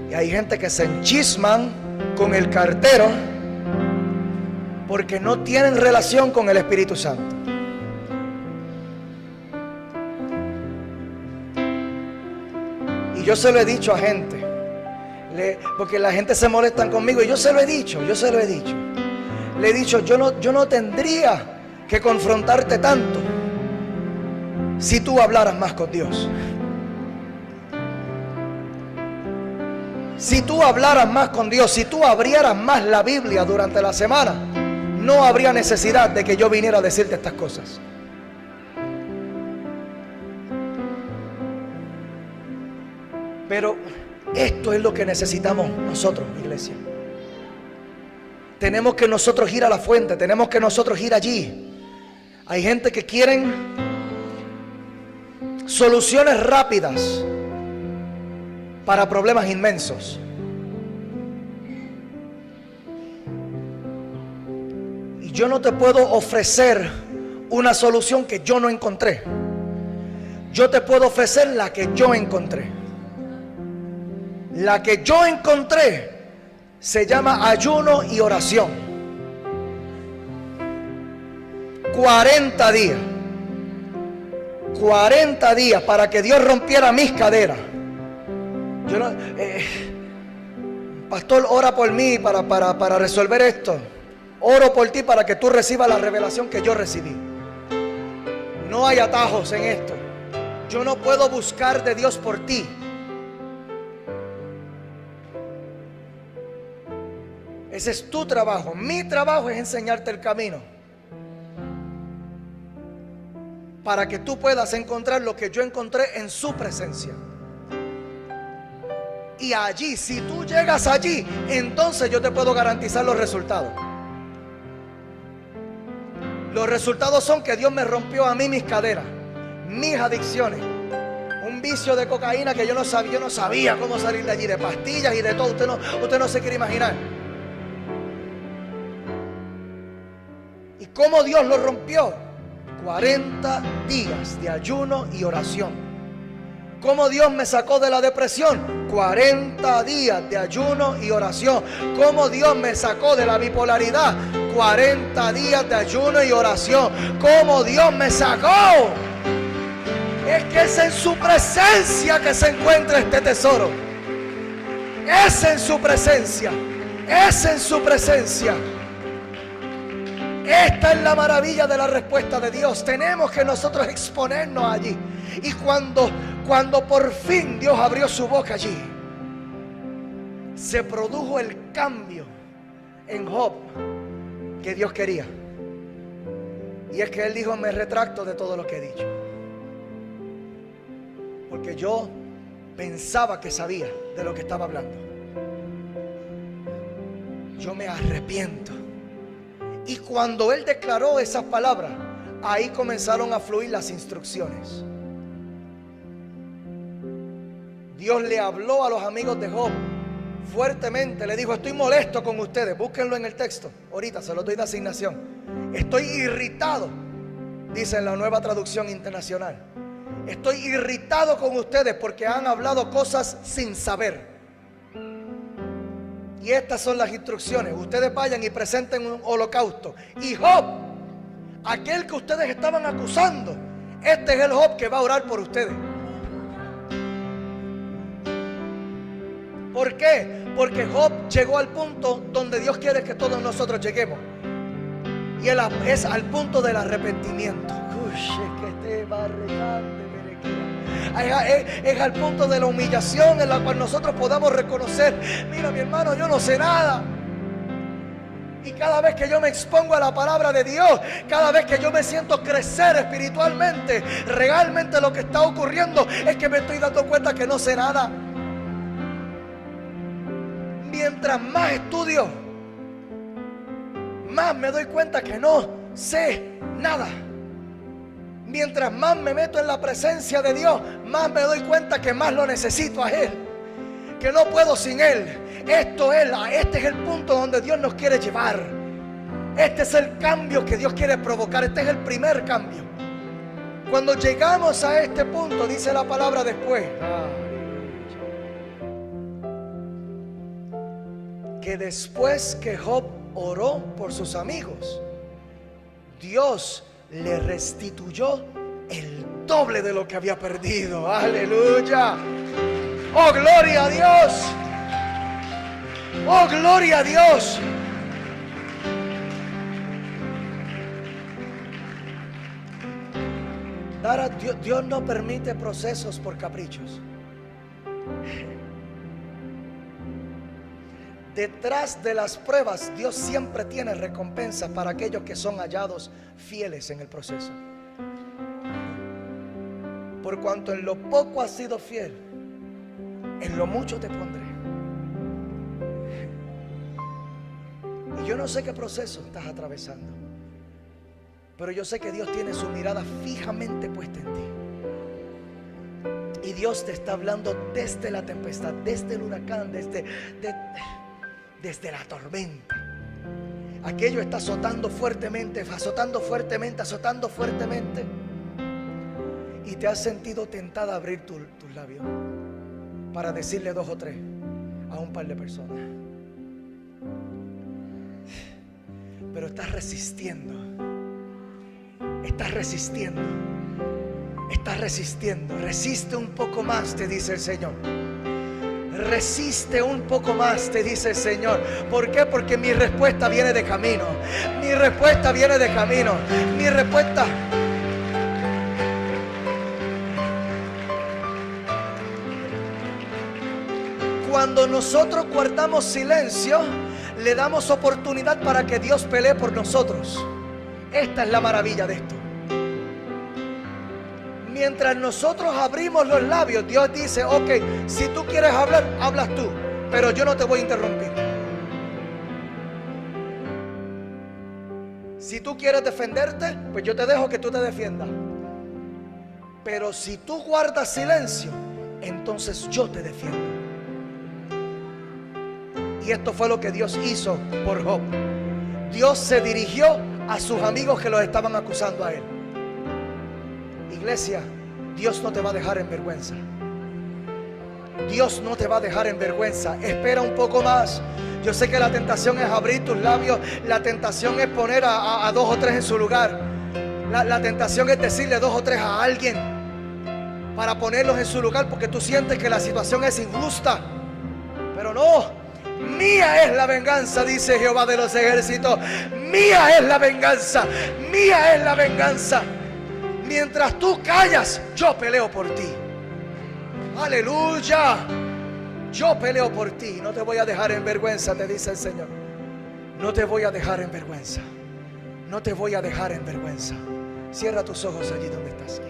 Y hay gente que se enchisman con el cartero porque no tienen relación con el Espíritu Santo. Y yo se lo he dicho a gente, porque la gente se molesta conmigo y yo se lo he dicho. Le he dicho, yo no tendría que confrontarte tanto si tú hablaras más con Dios. Si tú hablaras más con Dios, si tú abrieras más la Biblia durante la semana, no habría necesidad de que yo viniera a decirte estas cosas. Pero esto es lo que necesitamos nosotros, iglesia. Tenemos que nosotros ir a la fuente, tenemos que nosotros ir allí. Hay gente que quieren soluciones rápidas para problemas inmensos. Y yo no te puedo ofrecer una solución que yo no encontré. Yo te puedo ofrecer la que yo encontré. La que yo encontré se llama ayuno y oración. 40 días. 40 días para que Dios rompiera mis caderas. Pastor, ora por mí para resolver esto. Oro por ti para que tú recibas la revelación que yo recibí. No hay atajos en esto. Yo no puedo buscar de Dios por ti. Ese es tu trabajo. Mi trabajo es enseñarte el camino para que tú puedas encontrar lo que yo encontré en su presencia. Y allí, si tú llegas allí, entonces yo te puedo garantizar los resultados. Los resultados son que Dios me rompió a mí mis caderas, mis adicciones. Un vicio de cocaína que yo no sabía cómo salir de allí, de pastillas y de todo. Usted no se quiere imaginar. ¿Y cómo Dios lo rompió? 40 días de ayuno y oración. ¿Cómo Dios me sacó de la depresión? 40 días de ayuno y oración. ¿Cómo Dios me sacó de la bipolaridad? 40 días de ayuno y oración. ¿Cómo Dios me sacó? Es que es en su presencia que se encuentra este tesoro. Es en su presencia. Es en su presencia. Esta es la maravilla de la respuesta de Dios. Tenemos que nosotros exponernos allí. Y cuando por fin Dios abrió su boca allí, se produjo el cambio en Job que Dios quería. Y es que él dijo: me retracto de todo lo que he dicho, porque yo pensaba que sabía de lo que estaba hablando. Yo me arrepiento. Y cuando él declaró esas palabras, ahí comenzaron a fluir las instrucciones. Dios le habló a los amigos de Job fuertemente. Le dijo: estoy molesto con ustedes. Búsquenlo en el texto. Ahorita se lo doy de asignación. Estoy irritado, dice en la Nueva Traducción Internacional. Estoy irritado con ustedes porque han hablado cosas sin saber. Y estas son las instrucciones. Ustedes vayan y presenten un holocausto. Y Job aquel que ustedes estaban acusando, este es el Job que va a orar por ustedes. ¿Por qué? Porque Job llegó al punto donde Dios quiere que todos nosotros lleguemos. Y es al punto del arrepentimiento. Es al punto de la humillación en la cual nosotros podamos reconocer: mira, mi hermano, yo no sé nada. Y cada vez que yo me expongo a la palabra de Dios, cada vez que yo me siento crecer espiritualmente, realmente lo que está ocurriendo es que me estoy dando cuenta que no sé nada. Mientras más estudio, más me doy cuenta que no sé nada. Mientras más me meto en la presencia de Dios, más me doy cuenta que más lo necesito a Él, que no puedo sin Él. Este es el punto donde Dios nos quiere llevar. Este es el cambio que Dios quiere provocar. Este es el primer cambio. Cuando llegamos a este punto, dice la palabra después, que después que Job oró por sus amigos, Dios le restituyó el doble de lo que había perdido. Aleluya. Oh, gloria a Dios. Oh, gloria a Dios. Dios no permite procesos por caprichos. Detrás de las pruebas, Dios siempre tiene recompensa para aquellos que son hallados fieles en el proceso. Por cuanto en lo poco has sido fiel, en lo mucho te pondré. Y yo no sé qué proceso estás atravesando, pero yo sé que Dios tiene su mirada fijamente puesta en ti. Y Dios te está hablando desde la tempestad, desde el huracán, desde la tormenta. Aquello está azotando fuertemente, azotando fuertemente, azotando fuertemente. Y te has sentido tentada a abrir tus labios para decirle 2 o 3 a un par de personas. Pero estás resistiendo. Estás resistiendo. Estás resistiendo. Resiste un poco más, te dice el Señor. Resiste un poco más, te dice el Señor. ¿Por qué? Porque mi respuesta viene de camino. Mi respuesta viene de camino. Mi respuesta. Cuando nosotros guardamos silencio, le damos oportunidad para que Dios pelee por nosotros. Esta es la maravilla de esto. Mientras nosotros abrimos los labios, Dios dice: ok, si tú quieres hablar, hablas tú, pero yo no te voy a interrumpir. Si tú quieres defenderte, pues yo te dejo que tú te defiendas. Pero si tú guardas silencio, entonces yo te defiendo. Y esto fue lo que Dios hizo por Job. Dios se dirigió a sus amigos que los estaban acusando a él. Iglesia, Dios no te va a dejar en vergüenza. Dios no te va a dejar en vergüenza. Espera un poco más. Yo sé que la tentación es abrir tus labios. La tentación es poner a 2 o 3 en su lugar. La tentación es decirle 2 o 3 a alguien para ponerlos en su lugar porque tú sientes que la situación es injusta. Pero no. Mía es la venganza, dice Jehová de los ejércitos. Mía es la venganza. Mía es la venganza. Mientras tú callas, yo peleo por ti. Aleluya. Yo peleo por ti. No te voy a dejar en vergüenza, te dice el Señor. No te voy a dejar en vergüenza. No te voy a dejar en vergüenza. Cierra tus ojos allí donde estás.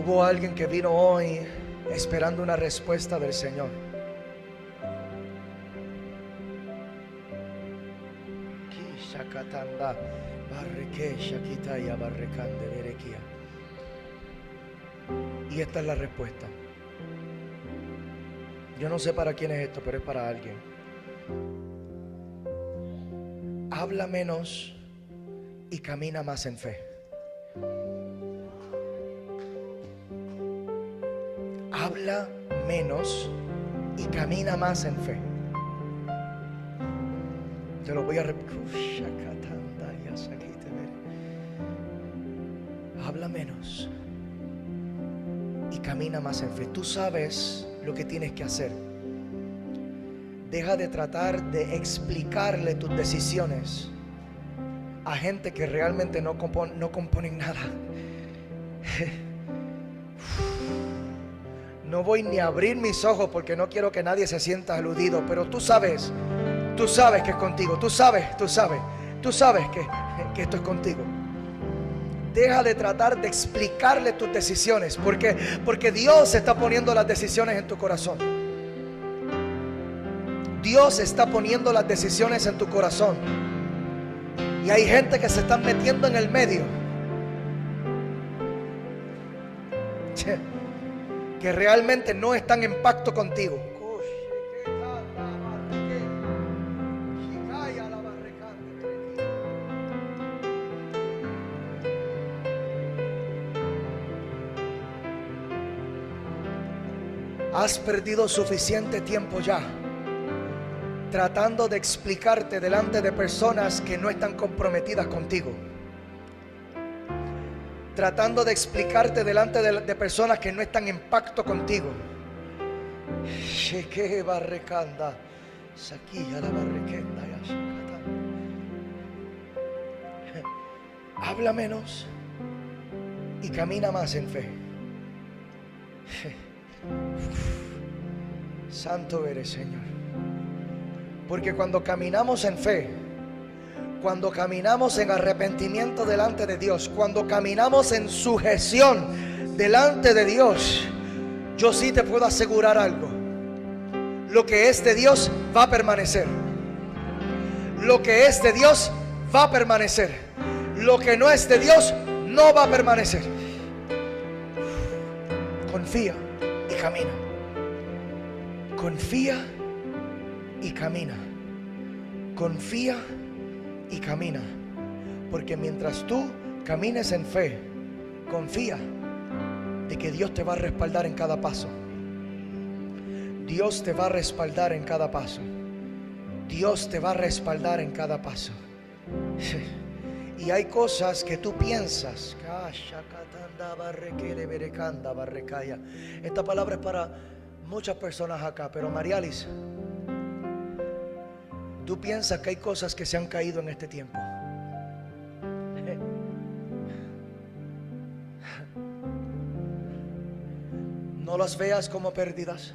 Hubo alguien que vino hoy esperando una respuesta del Señor. Y esta es la respuesta. Yo no sé para quién es esto, pero es para alguien. Habla menos y camina más en fe. habla menos y camina más en fe. Te lo voy a repetir. Habla menos y camina más en fe. Tú sabes lo que tienes que hacer. Deja de tratar de explicarle tus decisiones a gente que realmente no componen nada. No voy ni a abrir mis ojos porque no quiero que nadie se sienta aludido, pero tú sabes que es contigo. Tú sabes que esto es contigo. Deja de tratar de explicarle tus decisiones, porque Dios está poniendo las decisiones en tu corazón. Dios está poniendo las decisiones en tu corazón. Y hay gente que se están metiendo en el medio, que realmente no están en pacto contigo. Has perdido suficiente tiempo ya tratando de explicarte delante de personas que no están comprometidas contigo. Tratando de explicarte delante de personas que no están en pacto contigo. Habla menos y camina más en fe. Santo eres, Señor. Porque cuando caminamos en fe, cuando caminamos en arrepentimiento delante de Dios, cuando caminamos en sujeción delante de Dios, yo sí te puedo asegurar algo: lo que es de Dios va a permanecer. Lo que es de Dios va a permanecer. Lo que no es de Dios no va a permanecer. Confía y camina. Confía y camina. Confía y camina. Porque mientras tú camines en fe, confía de que Dios te va a respaldar en cada paso. Dios te va a respaldar en cada paso. Dios te va a respaldar en cada paso. Y hay cosas que tú piensas. Esta palabra es para muchas personas acá, pero Marialis, tú piensas que hay cosas que se han caído en este tiempo. No las veas como pérdidas.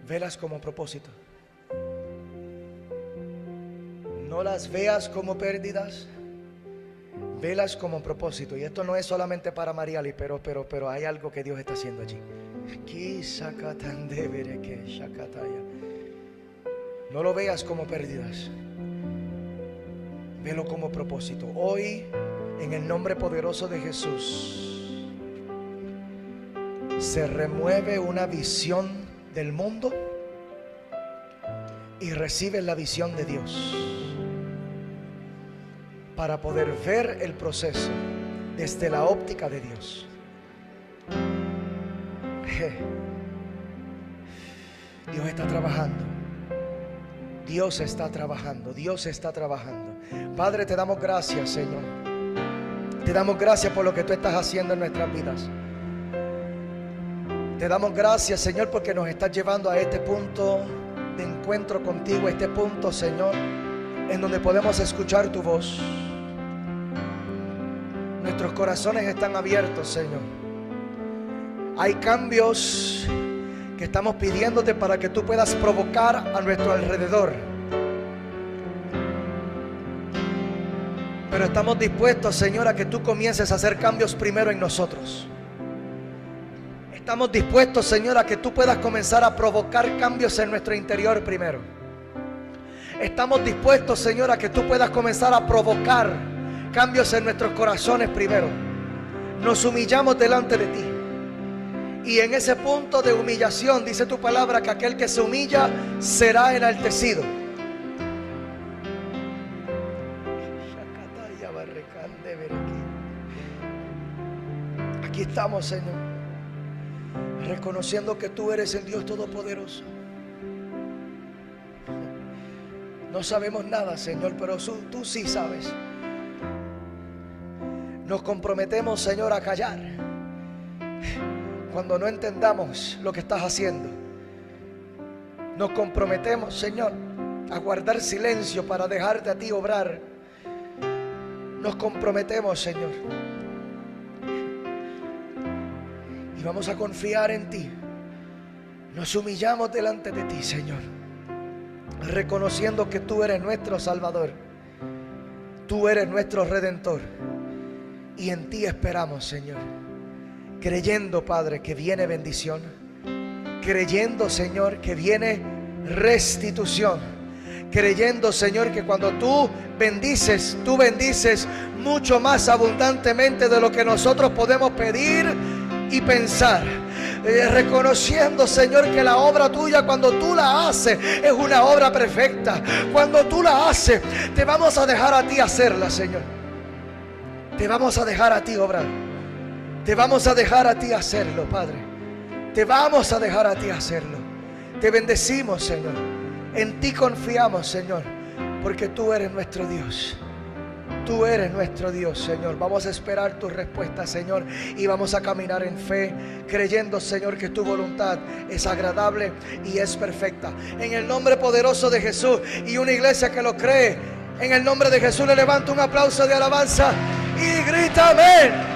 Velas como propósito. No las veas como pérdidas. Velas como propósito. Y esto no es solamente para Mariali, pero hay algo que Dios está haciendo allí. No lo veas como pérdidas. Velo como propósito. Hoy, en el nombre poderoso de Jesús, se remueve una visión del mundo y recibe la visión de Dios, para poder ver el proceso desde la óptica de Dios. Dios está trabajando. Dios está trabajando. Dios está trabajando. Padre, te damos gracias, Señor. Te damos gracias por lo que tú estás haciendo en nuestras vidas. Te damos gracias, Señor, porque nos estás llevando a este punto de encuentro contigo. Este punto, Señor, en donde podemos escuchar tu voz. Nuestros corazones están abiertos, Señor. Hay cambios que estamos pidiéndote para que tú puedas provocar a nuestro alrededor. Pero estamos dispuestos, Señor, a que tú comiences a hacer cambios primero en nosotros. Estamos dispuestos, Señor, a que tú puedas comenzar a provocar cambios en nuestro interior primero. Estamos dispuestos, Señor, a que tú puedas comenzar a provocar cambios en nuestros corazones primero. Nos humillamos delante de ti. Y en ese punto de humillación dice tu palabra que aquel que se humilla será enaltecido. Aquí estamos, Señor, reconociendo que tú eres el Dios Todopoderoso. No sabemos nada, Señor, pero tú sí sabes. Nos comprometemos, Señor, a callar cuando no entendamos lo que estás haciendo. Nos comprometemos, Señor, a guardar silencio para dejarte a ti obrar. Nos comprometemos, Señor, y vamos a confiar en ti. Nos humillamos delante de ti, Señor, reconociendo que tú eres nuestro Salvador, tú eres nuestro Redentor, y en ti esperamos, Señor, creyendo, Padre, que viene bendición, creyendo, Señor, que viene restitución, creyendo, Señor, que cuando tú bendices mucho más abundantemente de lo que nosotros podemos pedir y pensar. Reconociendo, Señor, que la obra tuya, cuando tú la haces, es una obra perfecta. Cuando tú la haces, te vamos a dejar a ti hacerla, Señor. Te vamos a dejar a ti obrar. Te vamos a dejar a ti hacerlo, Padre. Te vamos a dejar a ti hacerlo. Te bendecimos, Señor. En ti confiamos, Señor, porque tú eres nuestro Dios. Tú eres nuestro Dios, Señor. Vamos a esperar tu respuesta, Señor, y vamos a caminar en fe, creyendo, Señor, que tu voluntad es agradable y es perfecta. En el nombre poderoso de Jesús, y una iglesia que lo cree, en el nombre de Jesús le levanto un aplauso de alabanza y grita amén.